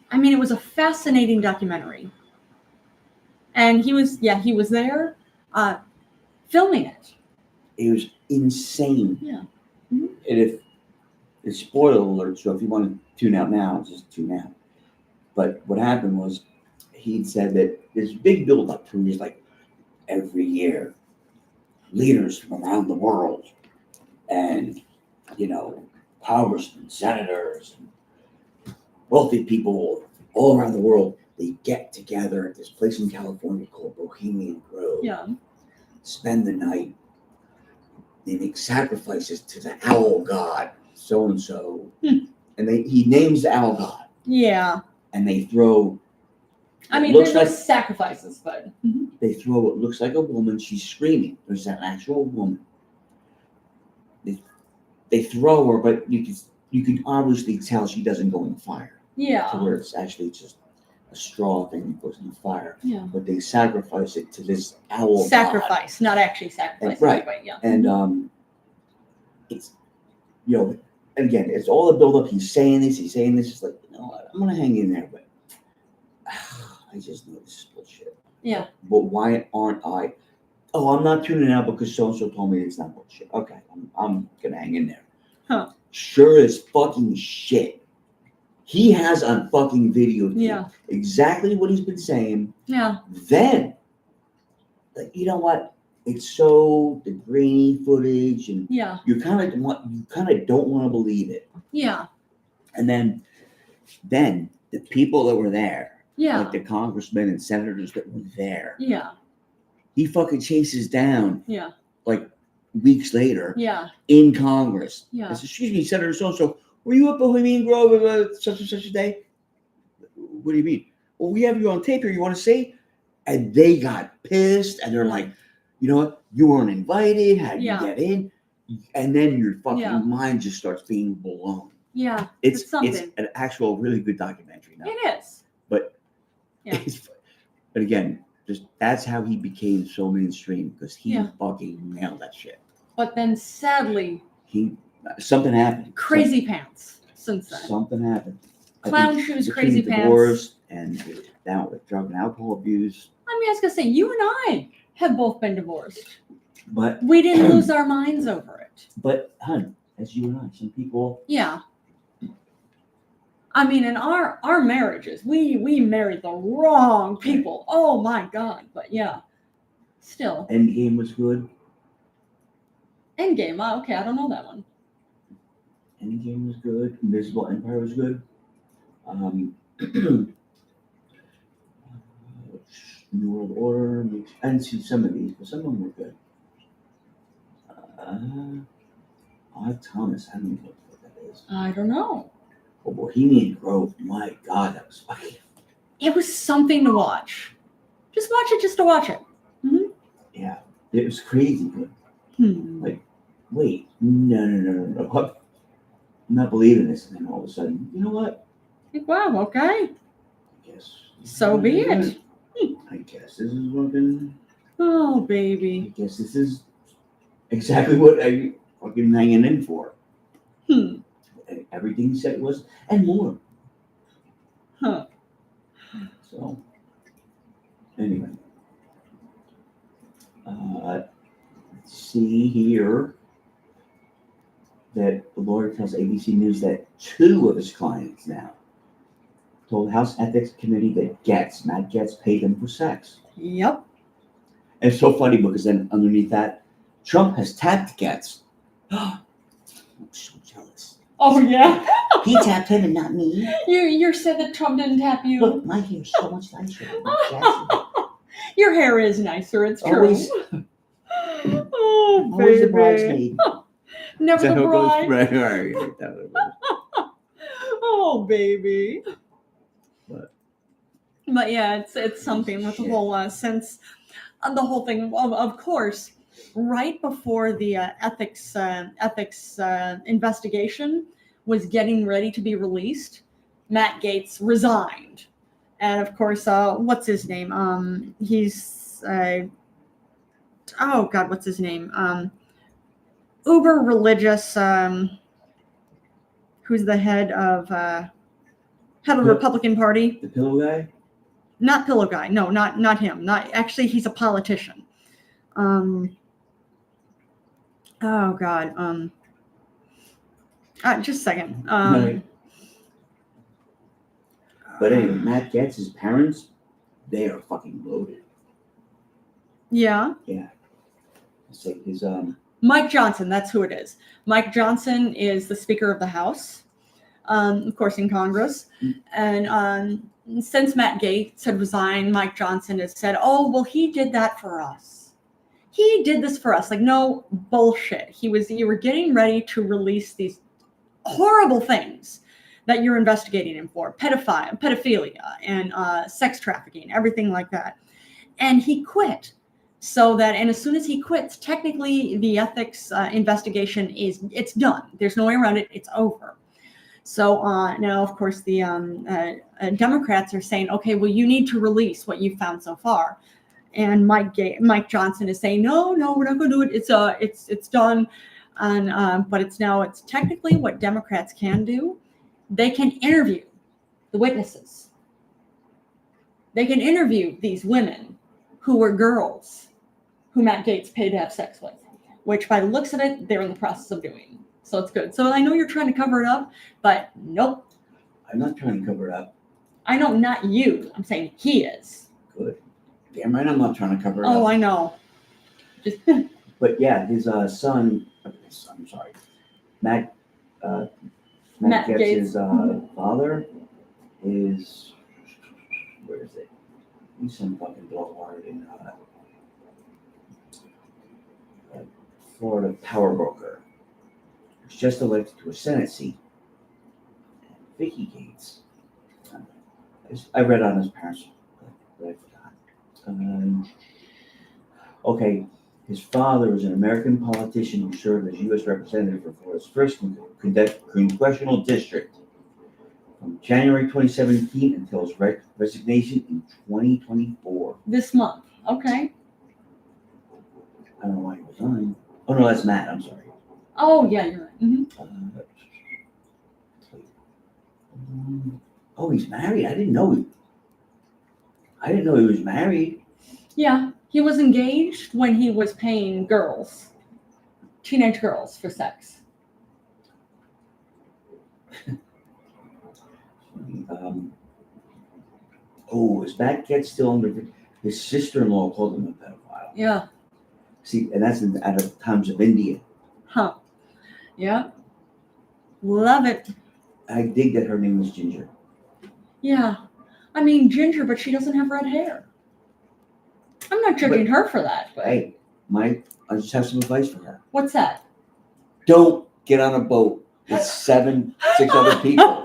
I mean, it was a fascinating documentary, and he was there, filming it. It was insane. Yeah. Mm-hmm. And if it's spoiler alert, so if you want to tune out now, just tune out. But what happened was, he said that this big build-up to his like every year, leaders from around the world, and congressmen, senators, and wealthy people all around the world, they get together at this place in California called Bohemian Grove. Yeah. Spend the night. They make sacrifices to the owl god, so and so, and he names the owl god. Yeah. And they throw. I mean, there's no sacrifices, but they throw what looks like a woman. She's screaming. There's an actual woman. They throw her, but you can obviously tell she doesn't go in the fire. Yeah. To where it's actually just a straw thing that goes in the fire. Yeah. But they sacrifice it to this owl sacrifice, god. not actually sacrifice. Right. But yeah. And it's and again, it's all the build up. He's saying this. It's like, I'm gonna hang in there, but I just know this is bullshit. Yeah. But why aren't I? Oh, I'm not tuning out because so and so told me it's not bullshit. Okay, I'm gonna hang in there. Huh. Sure as fucking shit. He has on fucking video exactly what he's been saying. Yeah. Then, like, you know what? It's so the grainy footage, and you kind of don't want to believe it. Yeah. And then the people that were there, like the congressmen and senators that were there, he fucking chases down, like weeks later Yeah. in Congress. Yeah. I said, excuse me, Senator so-and-so, were you at Bohemian Grove such and such a day? What do you mean? Well, we have you on tape here. You want to see? And they got pissed, and they're like, you know what? You weren't invited. How did you get in? And then your fucking mind just starts being blown. Yeah. It's something. an actual really good documentary now. It is. But but again, just that's how he became so mainstream, because he fucking nailed that shit. But then sadly, something happened. Crazy pants since then. Something happened. Clown shoes, crazy pants. Divorce and down with drug and alcohol abuse. I mean, I was gonna say, you and I have both been divorced, but we didn't lose our minds over it. But, hun, as you and I, some people. Yeah. I mean, in our marriages, we married the wrong people. Oh my God! But yeah, still. Endgame was good. Endgame. Okay, I don't know that one. Endgame was good. Invisible Empire was good. New World Order. I didn't see some of these, but some of them were good. Odd Thomas. I don't know what that is. I don't know. Oh, Bohemian Grove. My God, that was fucking. It was something to watch. Just watch it, just to watch it. Mm-hmm. Yeah, it was crazy good. Like, wait, no. I'm not believing this. And then all of a sudden, you know what? Wow, okay. I guess. So be it. I guess this is working. Oh, baby. I guess this is exactly what I fucking hanging in for. Everything he said it was, and more. So, anyway. See here that the lawyer tells ABC News that 2 of his clients now told House Ethics Committee that Matt Gaetz paid them for sex. Yep. And it's so funny because then underneath that, Trump has tapped Gaetz. I'm so jealous. Oh, yeah? He tapped him and not me. You said that Trump didn't tap you. Look, my hair's so much nicer than Your hair is nicer, it's true. Always. Oh, baby. Always the bridesmaid. Never the bride. Right. Oh, baby. But yeah, it's something with the whole sense of the whole thing. Of course, right before the ethics investigation was getting ready to be released, Matt Gaetz resigned, and of course, what's his name? He's oh God, what's his name? Uber religious. Who's the head of the Republican Party? The pillow guy? Not pillow guy. No, not him. Not actually. He's a politician. Oh God. Just a second. Right. But anyway, Matt Gaetz's parents, they are fucking loaded. Yeah. Yeah. So his Mike Johnson. That's who it is. Mike Johnson is the Speaker of the House, of course, in Congress, and since Matt Gaetz had resigned, Mike Johnson has said, "Oh, well, he did that for us. He did this for us." Like, no bullshit. You were getting ready to release these horrible things that you're investigating him for, pedophilia and sex trafficking, everything like that. And he quit. And as soon as he quits, technically the ethics investigation it's done. There's no way around it. It's over. So now, of course, the Democrats are saying, okay, well, you need to release what you've found so far. And Mike Johnson is saying, no, we're not going to do it. It's done. And but it's technically what Democrats can do. They can interview the witnesses. They can interview these women who were girls who Matt Gaetz paid to have sex with, which by the looks of it, they're in the process of doing. So it's good. So I know you're trying to cover it up, but nope. I'm not trying to cover it up. I know, not you. I'm saying he is. Good. Damn right I'm not trying to cover it up. Oh, I know. Just. But yeah, his son, I'm sorry, Matt Gaetz's father is, where is it? He's some fucking blowhard in Florida power broker, was just elected to a Senate seat. Vicky Gates. I read on his parents, but I forgot. Okay, his father was an American politician who served as U.S. representative for Florida's first congressional district from January 2017 until his resignation in 2024. This month. Okay. I don't know why he resigned. Oh no, that's Matt. I'm sorry. Oh yeah, you're right. Mm-hmm. Oh, he's married. I didn't know he was married. Yeah, he was engaged when he was paying teenage girls, for sex. Is Matt Getz still under? His sister-in-law called him a pedophile. Yeah. See, and that's out of Times of India. Huh. Yeah. Love it. I dig that her name was Ginger. Yeah. I mean, Ginger, but she doesn't have red hair. I'm not judging her for that. But Hey, I just have some advice for her. what's that? Don't get on a boat with 6 other people,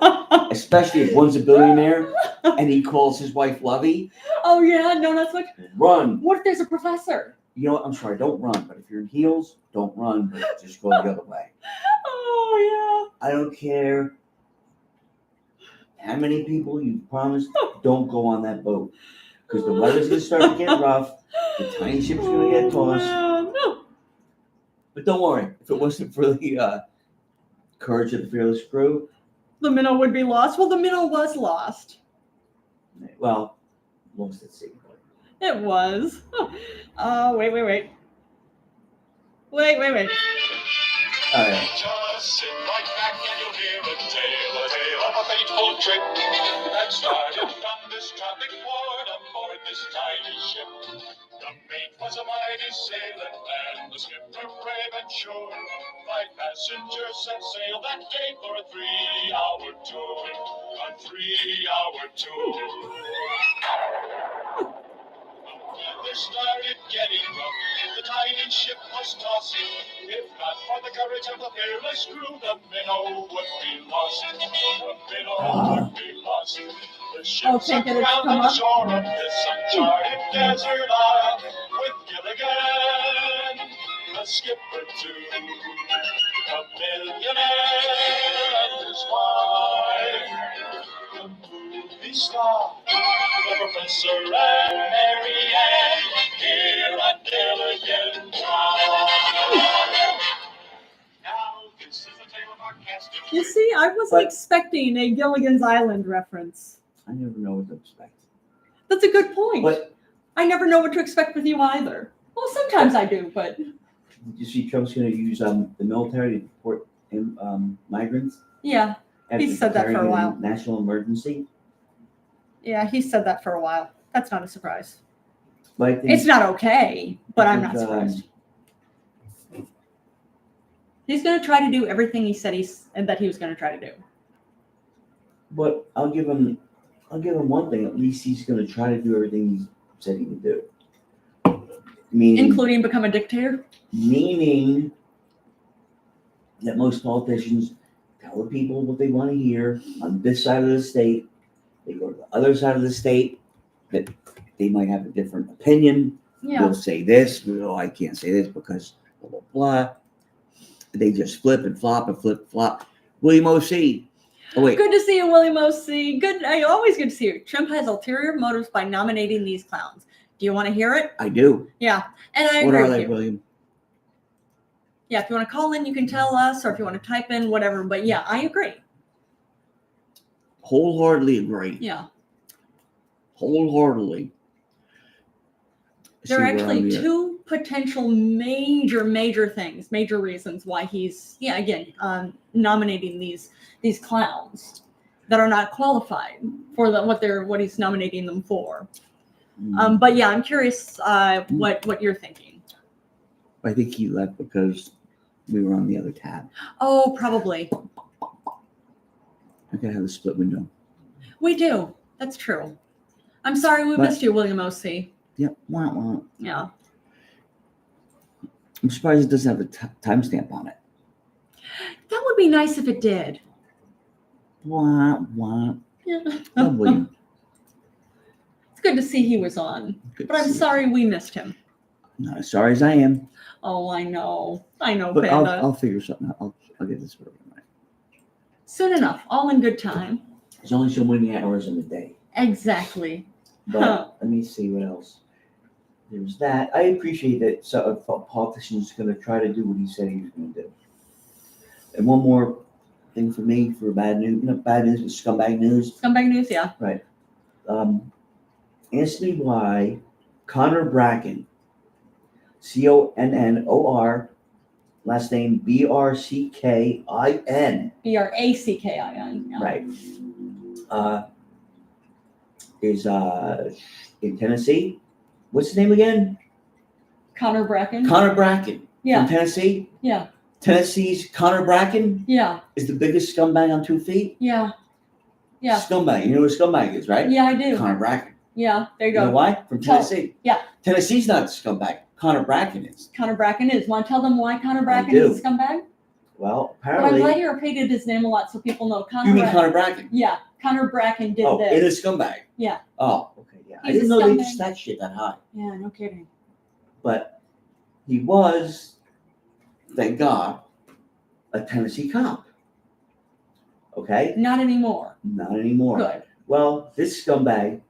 especially if one's a billionaire and he calls his wife Lovey. Oh yeah, no, that's what. Run. What if there's a professor? You know what? I'm sorry. Don't run. But if you're in heels, don't run. But just go the other way. Oh I don't care how many people you promised. Don't go on that boat because the weather's gonna start to get rough. The tiny ship's gonna get tossed. No. But don't worry. If it wasn't for the courage of the fearless crew, The minnow would be lost. Well, the minnow was lost. well, lost at sea. It was. Wait. All right. Just sit right back and you'll hear a tale of a fateful trip that started from this tropic port aboard this tiny ship. The mate was a mighty sailing man, the skipper brave and sure. 5 passengers set sail that day for a 3-hour tour. A 3-hour tour. Weather started getting rough, the tiny ship was tossing. If not for the courage of the fearless crew, the minnow would be lost. The minnow would be lost. The ship can't get it to around come on the up? shore of this uncharted desert isle with Gilligan, the skipper too. A millionaire and his wife, the movie star, the professor and Mary Ann, here at Gilligan Drive. Now this is the tale of our cast. You see, I wasn't expecting a Gilligan's Island reference. I never know what to expect. That's a good point. But I never know what to expect with you either. Well, sometimes I do, but did you see Trump's going to use the military to deport migrants? yeah, after He said that for a declaring while. National emergency. yeah, he said that for a while. That's not a surprise. But I think, It's not okay, but I'm not think, surprised. He's going to try to do everything he said that he was going to try to do. But I'll give him one thing. At least he's going to try to do everything he said he would do. Including become a dictator? Meaning that most politicians tell the people what they want to hear on this side of the state. They go to the other side of the state that they might have a different opinion. Yeah. They'll say this. Oh, I can't say this because blah, blah, blah. They just flip and flop and flip and flop. William O.C. Oh, wait. Good to see you, William O.C. Always good to see you. Trump has ulterior motives by nominating these clowns. Do you want to hear it? I do. Yeah. And I What agree are with they, you. William? Yeah, if you want to call in, you can tell us, or if you want to type in, whatever. But yeah, I agree. Wholeheartedly agree. Yeah. Wholeheartedly. There are See where actually I'm at. 2 potential major reasons why he's, nominating these clowns that are not qualified for what he's nominating them for. But yeah, I'm curious what you're thinking. I think he left because we were on the other tab. Oh, probably. I gotta have a split window. We do. That's true. I'm sorry we missed you, William O.C. Yep. Wah, wah. Yeah. I'm surprised it doesn't have a timestamp on it. That would be nice if it did. Wah, wah. Yeah. Love William. It's good to see he was on. Good But to I'm see you. sorry we missed him. Not as sorry as I am, Oh, I know. I know, but Panda. I'll figure something out. I'll get this program right. Soon enough. All in good time. There's only so many hours in the day. Exactly. But let me see what else. There's that. I appreciate that a politician's going to try to do what he said he was going to do. And one more thing for me for bad news. Not bad news, but scumbag news. Scumbag news, yeah. Right. Ask me why Connor Bracken, Connor, last name Brckin. Brackin. Yeah. Right. Is in Tennessee. What's his name again? Connor Bracken. Connor Bracken. Yeah. From Tennessee. Yeah. Tennessee's Connor Bracken Yeah. is the biggest scumbag on 2 feet. Yeah. Yeah. Scumbag. You know what a scumbag is, right? Yeah, I do. Connor Bracken. Yeah. There you You know go. why? From Tennessee. Yeah. Tennessee's not a scumbag. Connor Bracken is. Connor Bracken is. Want to tell them why Connor Bracken do. is a scumbag? Well, But I'm apparently. glad you repeated his name a lot so people know. You mean Connor Bracken? Yeah. Connor Bracken did Oh, this. it is scumbag. Yeah. Oh, okay, yeah. I He's a didn't know they scumbag. stat shit that high. Yeah, no kidding. But he was, thank God, a Tennessee cop. Okay? Not anymore. Not anymore. Good. Well, this scumbag,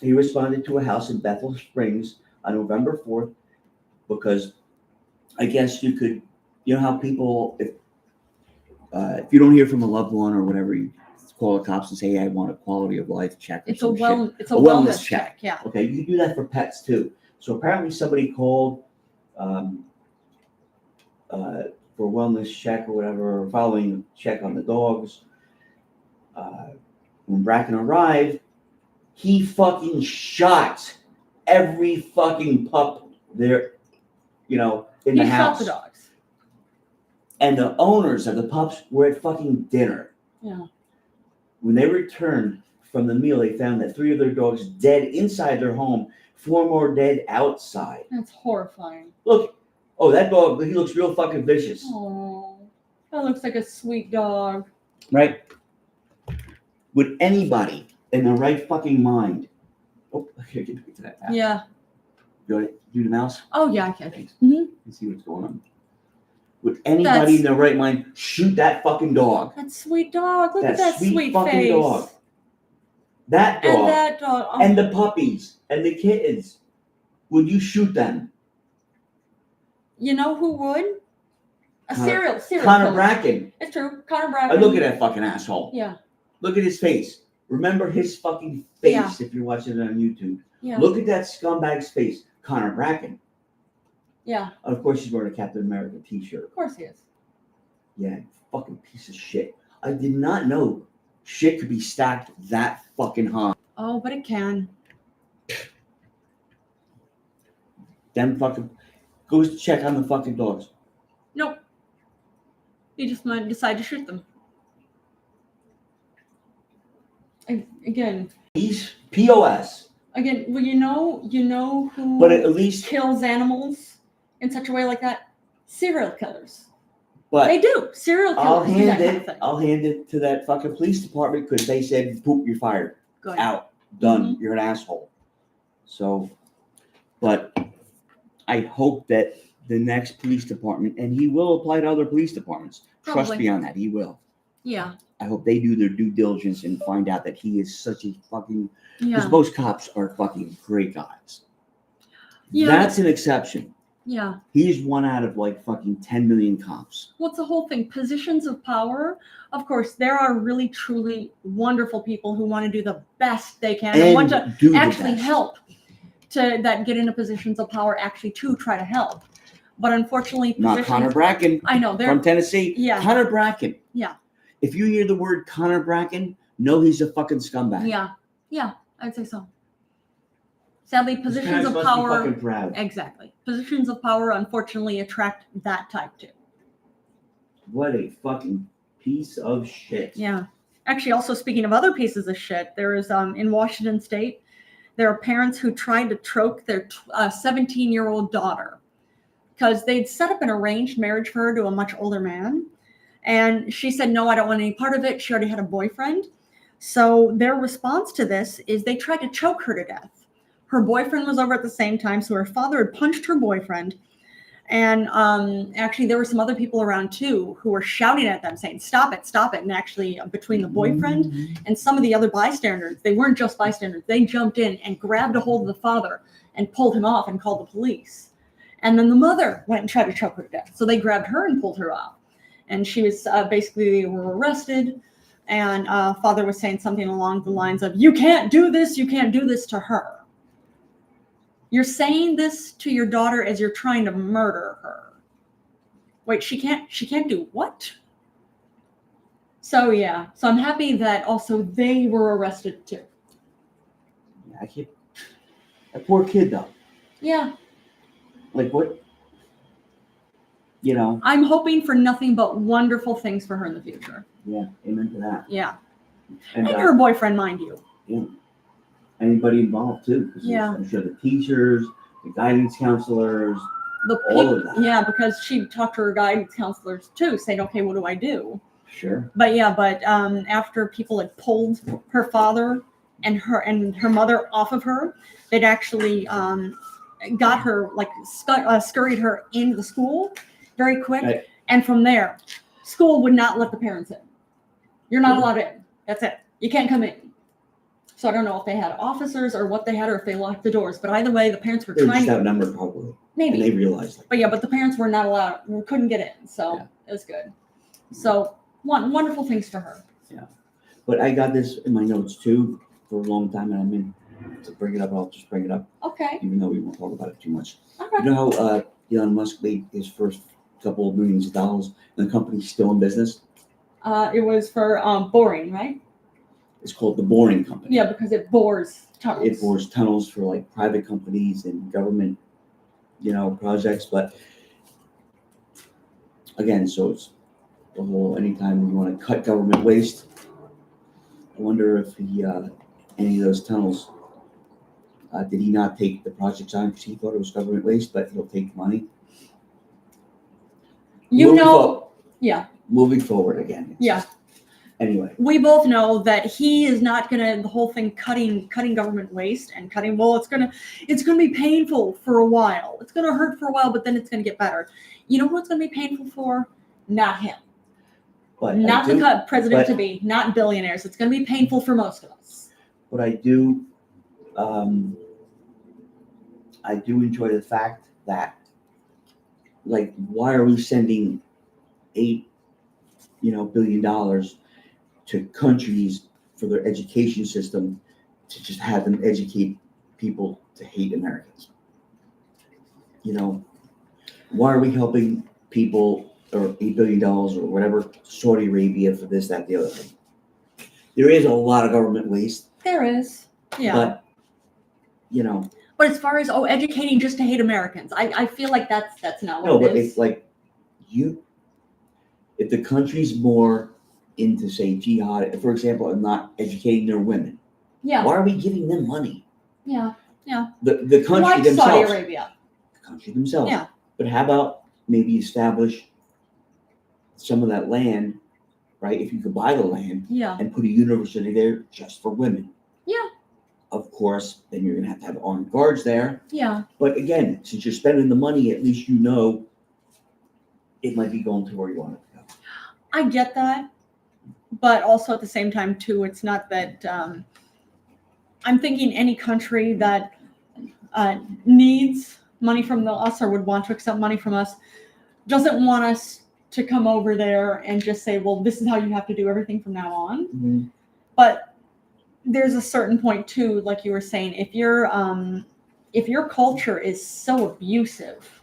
he responded to a house in Bethel Springs on November 4th because I guess you could, you know how people, if you don't hear from a loved one or whatever, you call the cops and say, hey, I want a quality of life check. Or It's a some shit. it's a wellness check. Yeah. Okay, you can do that for pets too. So apparently somebody called for a wellness check or whatever, or following a check on the dogs. When Bracken arrived, he fucking shot every fucking pup there, in the house. He shot the dogs. And the owners of the pups were at fucking dinner. Yeah. When they returned from the meal, they found that 3 of their dogs dead inside their home, 4 more dead outside. That's horrifying. Look, that dog, he looks real fucking vicious. Oh, that looks like a sweet dog. Right? Would anybody in their right fucking mind? Oh, okay, get back to that. Yeah. You want to do the mouse? Oh, yeah, I can. Thanks. Mhm. Let's see what's going on. Would anybody in their right mind shoot that fucking dog? That sweet dog. Look at that sweet fucking face. dog. That dog. And that dog. Oh. And the puppies and the kittens. Would you shoot them? You know who would? A serial Connor killer. Bracken. It's true. Connor Bracken. Look at that fucking asshole. Yeah. Look at his face. Remember his fucking face Yeah. if you're watching it on YouTube. Yeah. Look at that scumbag's face. Connor Bracken. Yeah. And of course, he's wearing a Captain America t-shirt. Of course he is. Yeah, fucking piece of shit. I did not know shit could be stacked that fucking high. Oh, but it can. Them fucking goes to check on the fucking dogs. Nope. He just might decide to shoot them. Again. He's POS. Again, well, you know who But at least, kills animals in such a way like that? Serial killers. but They do. Serial killers I'll do that hand kind of it. thing. I'll hand it to that fucking police department because they said, "Poop, you're fired, Good. out, done. Mm-hmm. You're an asshole." So, but I hope that the next police department, and he will apply to other police departments. Trust Probably. me on that. He will. Yeah. I hope they do their due diligence and find out that he is such a fucking. Yeah. Because most cops are fucking great guys. Yeah. That's an exception. Yeah. He's one out of like fucking 10 million cops. What's the whole thing? Positions of power. Of course, there are really, truly wonderful people who want to do the best they can and want to do the actually best. help that get into positions of power actually to try to help. But unfortunately, Not Connor Bracken I know they're from Tennessee. Yeah. Connor Bracken. Yeah. If you hear the word Connor Bracken, know he's a fucking scumbag. Yeah, I'd say so. Sadly, His positions parents of must be power. fucking proud. Exactly. Positions of power unfortunately attract that type too. What a fucking piece of shit. Yeah. Actually, also speaking of other pieces of shit, there is in Washington State, there are parents who tried to choke their 17-year-old daughter because they'd set up an arranged marriage for her to a much older man. And she said, no, I don't want any part of it. She already had a boyfriend. So their response to this is they tried to choke her to death. Her boyfriend was over at the same time. So her father had punched her boyfriend. And actually, there were some other people around too who were shouting at them saying, stop it, stop it. And actually, between the boyfriend and some of the other bystanders, they weren't just bystanders. They jumped in and grabbed a hold of the father and pulled him off and called the police. And then the mother went and tried to choke her to death. So they grabbed her and pulled her off. And she was basically, they were arrested. And father was saying something along the lines of, you can't do this. You can't do this to her. You're saying this to your daughter as you're trying to murder her. Wait, she can't do what? So yeah, so I'm happy that also they were arrested too. Yeah, I can't. That poor kid though. Yeah. Like what? You know. I'm hoping for nothing but wonderful things for her in the future. Yeah, amen to that. Yeah. And her boyfriend, mind you. Yeah. Anybody involved too. Yeah. I'm sure the teachers, the guidance counselors, all of that. Yeah, because she talked to her guidance counselors too, saying, okay, what do I do? Sure. But after people had pulled her father and her mother off of her, they'd actually got her, like scurried her into the school very quick. Right. And from there, school would not let the parents in. You're not allowed in. That's it. You can't come in. So I don't know if they had officers or what they had, or if they locked the doors. But either way, the parents were They were trying just to. outnumbered probably. Maybe. And they realized. But the parents were not allowed. Couldn't get in. So It was good. So wonderful things for her. Yeah. But I got this in my notes too for a long time, and I mean to bring it up. I'll just bring it up, Okay. even though we won't talk about it too much. Okay. You know how Elon Musk made his first couple of millions of dollars, and the company's still in business? It was for boring, right? It's called the Boring Company. Yeah, because it bores tunnels. It bores tunnels for like private companies and government, projects. But again, so it's the whole, anytime you want to cut government waste, I wonder if any of those tunnels, did he not take the projects on because he thought it was government waste, but he'll take money? Moving forward again. Anyway. We both know that he is not gonna, the whole thing cutting government waste and cutting, it's gonna be painful for a while. It's gonna hurt for a while, but then it's gonna get better. You know who it's gonna be painful for? Not him. But not the president to be, not billionaires. It's gonna be painful for most of us. But I do enjoy the fact that, like, why are we sending $8 billion to countries for their education system to just have them educate people to hate Americans? Why are we helping people, or $8 billion or whatever, Saudi Arabia for this, that, the other thing? There is a lot of government waste. There is. Yeah. But, But as far as educating just to hate Americans, I feel like that's not what no, it but is. it's like if the country's more into, say, jihad, for example, and not educating their women, Yeah. why are we giving them money? Yeah. The country Like themselves. Saudi Arabia. The country themselves. Yeah. But how about maybe establish some of that land, right? If you could buy the land Yeah. and put a university there just for women. Yeah. Of course, then you're going to have armed guards there. Yeah. But again, since you're spending the money, at least it might be going to where you want it to go. I get that. But also at the same time, too, it's not that I'm thinking any country that needs money from us or would want to accept money from us doesn't want us to come over there and just say, well, this is how you have to do everything from now on. Mm-hmm. But there's a certain point, too, like you were saying, if your culture is so abusive,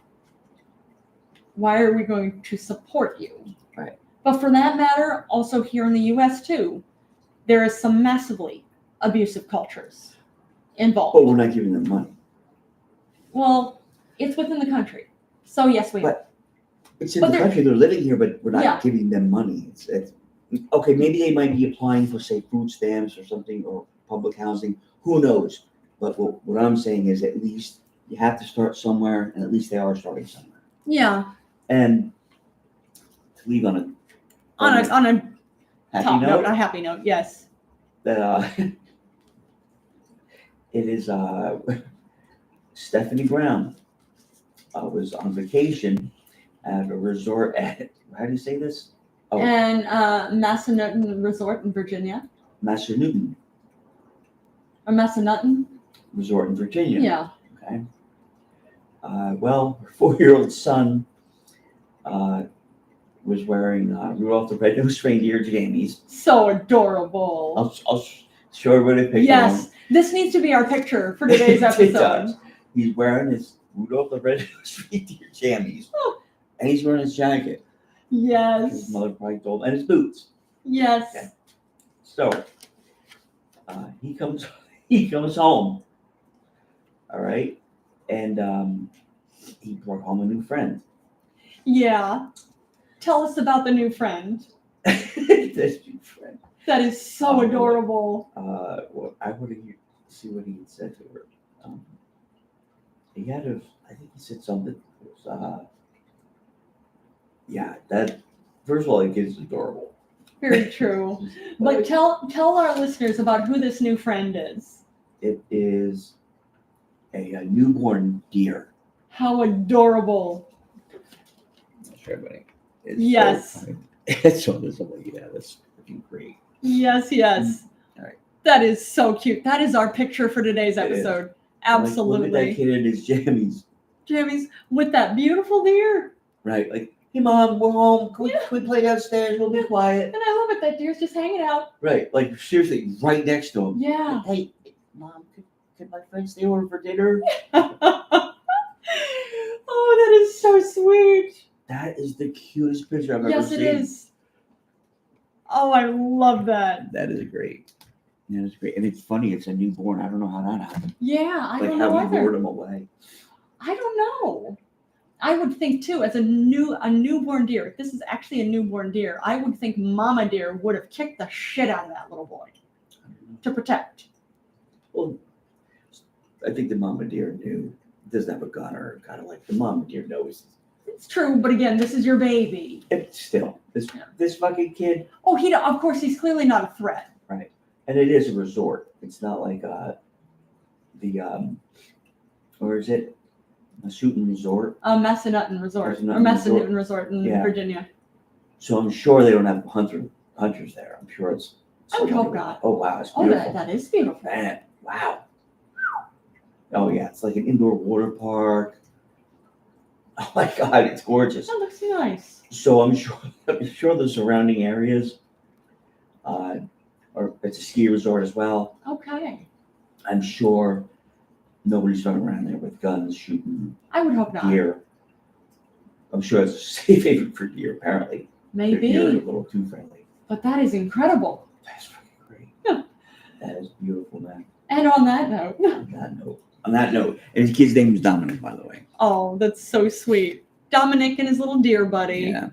why are we going to support you? Right. But for that matter, also here in the U.S. too, there is some massively abusive cultures involved. But we're not giving them money. Well, it's within the country. So yes, we are. It's in the country, they're living here, but we're not giving them money. It's okay, maybe they might be applying for, say, food stamps or something, or public housing. Who knows? But what I'm saying is, at least you have to start somewhere, and at least they are starting somewhere. Yeah. And to leave on a On a happy top note, note, a happy note. Yes. that it is Stephanie Brown was on vacation at a resort at, how do you say this? Oh, And Massanutten Resort in Virginia. Massanutten Or Massanutten? Resort in Virginia. Yeah. Okay. Well, her 4-year-old son was wearing Rudolph the Red-Nosed Reindeer jammies. So adorable. I'll show everybody a picture. Yes. This needs to be our picture for today's It episode. does. He's wearing his Rudolph the Red-Nosed Reindeer jammies. And he's wearing his jacket. His Yes. mother probably told him, and his boots. Yes. Okay. So he comes home. All right. And he brought home a new friend. Yeah. Tell us about the new friend. This new friend. That is so adorable. Well, I want to see what he said to her. He had I think he said something. It was, yeah, that, first of all, the kid's adorable. Very true. But tell our listeners about who this new friend is. It is a newborn deer. How adorable. I'll show everybody. It's Yes. It's so visible. Yeah, that's freaking great. Yes, yes. All right. That is so cute. That is our picture for today's It is. episode. Like, look Absolutely. at that kid in his jammies. Jamie's with that beautiful deer. Right, like, hey mom, we're home. Can we play downstairs? We'll be quiet. And I love it. That deer's just hanging out. Right, like seriously, right next to him. Yeah. Hey, mom, could my friend stay over for dinner? Oh, that is so sweet. That is the cutest picture I've ever Yes, seen. it is. Oh, I love that. That is great. That is great. And it's funny, it's a newborn. I don't know how that happened. Yeah, I Like don't how know he either. lured him away. I don't know. I would think too, as a newborn deer, if this is actually a newborn deer, I would think mama deer would have kicked the shit out of that little boy to protect. Well, I think the mama deer knew. Doesn't have a gun or kind of like the mama deer knows. It's true, but again, this is your baby. It's still this fucking kid. Oh, of course, he's clearly not a threat. Right. And it is a resort. It's not like or is it a shooting resort? Massanutten Resort. Or Massanutten Resort in Virginia. So I'm sure they don't have hunters there. I'm sure it's. I would hope not. Oh wow, it's Oh, beautiful. that is beautiful. Man, wow. Oh yeah, it's like an indoor water park. Oh my God, it's gorgeous. That looks nice. So I'm sure the surrounding areas, or it's a ski resort as well. Okay. I'm sure nobody's running around there with guns shooting I would hope not. deer. I'm sure it's a safe haven for deer. Apparently, the deer are a Maybe. little too friendly. But that is incredible. That's fucking great. That is beautiful, man. And on that note. On that note, and his kid's name was Dominic, by the way. Oh, that's so sweet. Dominic and his little deer buddy. Yeah.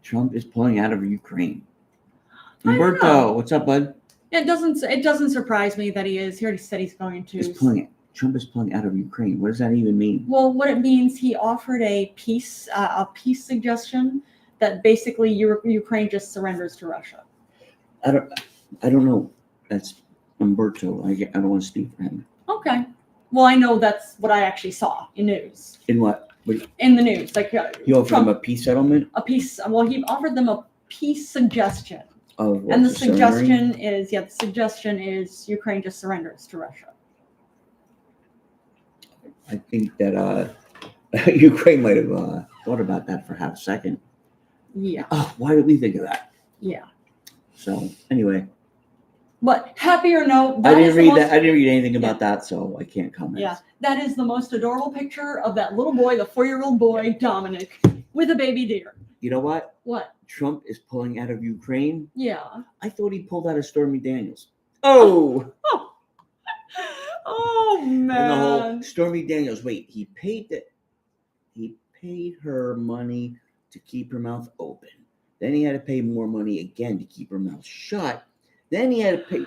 Trump is pulling out of Ukraine. I know. Umberto, what's up, bud? It doesn't surprise me that he is. He already said he's going to. Trump is pulling out of Ukraine. What does that even mean? Well, what it means, he offered a peace suggestion that basically Ukraine just surrenders to Russia. I don't know. That's Umberto. I don't want to speak for him. Okay. Well, I know that's what I actually saw in news. In what? In the news, like He offered Trump, him a peace settlement? a peace. Well, he offered them a peace suggestion, Of what, and the surrendering? suggestion is Ukraine just surrenders to Russia. I think that Ukraine might have thought about that for half a second. Yeah. Oh, why did we think of that? Yeah. So anyway, But happier note, I didn't read anything about that, so I can't comment. Yeah, that is the most adorable picture of that little boy, the 4-year-old boy, Dominic, with a baby deer. You know what? What? Trump is pulling out of Ukraine. Yeah. I thought he pulled out of Stormy Daniels. Oh, Oh and the whole man. Stormy Daniels. Wait, he paid her money to keep her mouth open. Then he had to pay more money again to keep her mouth shut. Then he had to pay.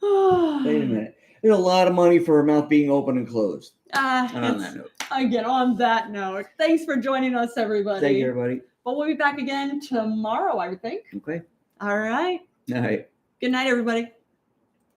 Wait a minute. There's a lot of money for her mouth being open and closed. And on that note. Again, on that note, thanks for joining us, everybody. Thank you, everybody. But we'll be back again tomorrow, I would think. Okay. All right. All right. Good night, everybody.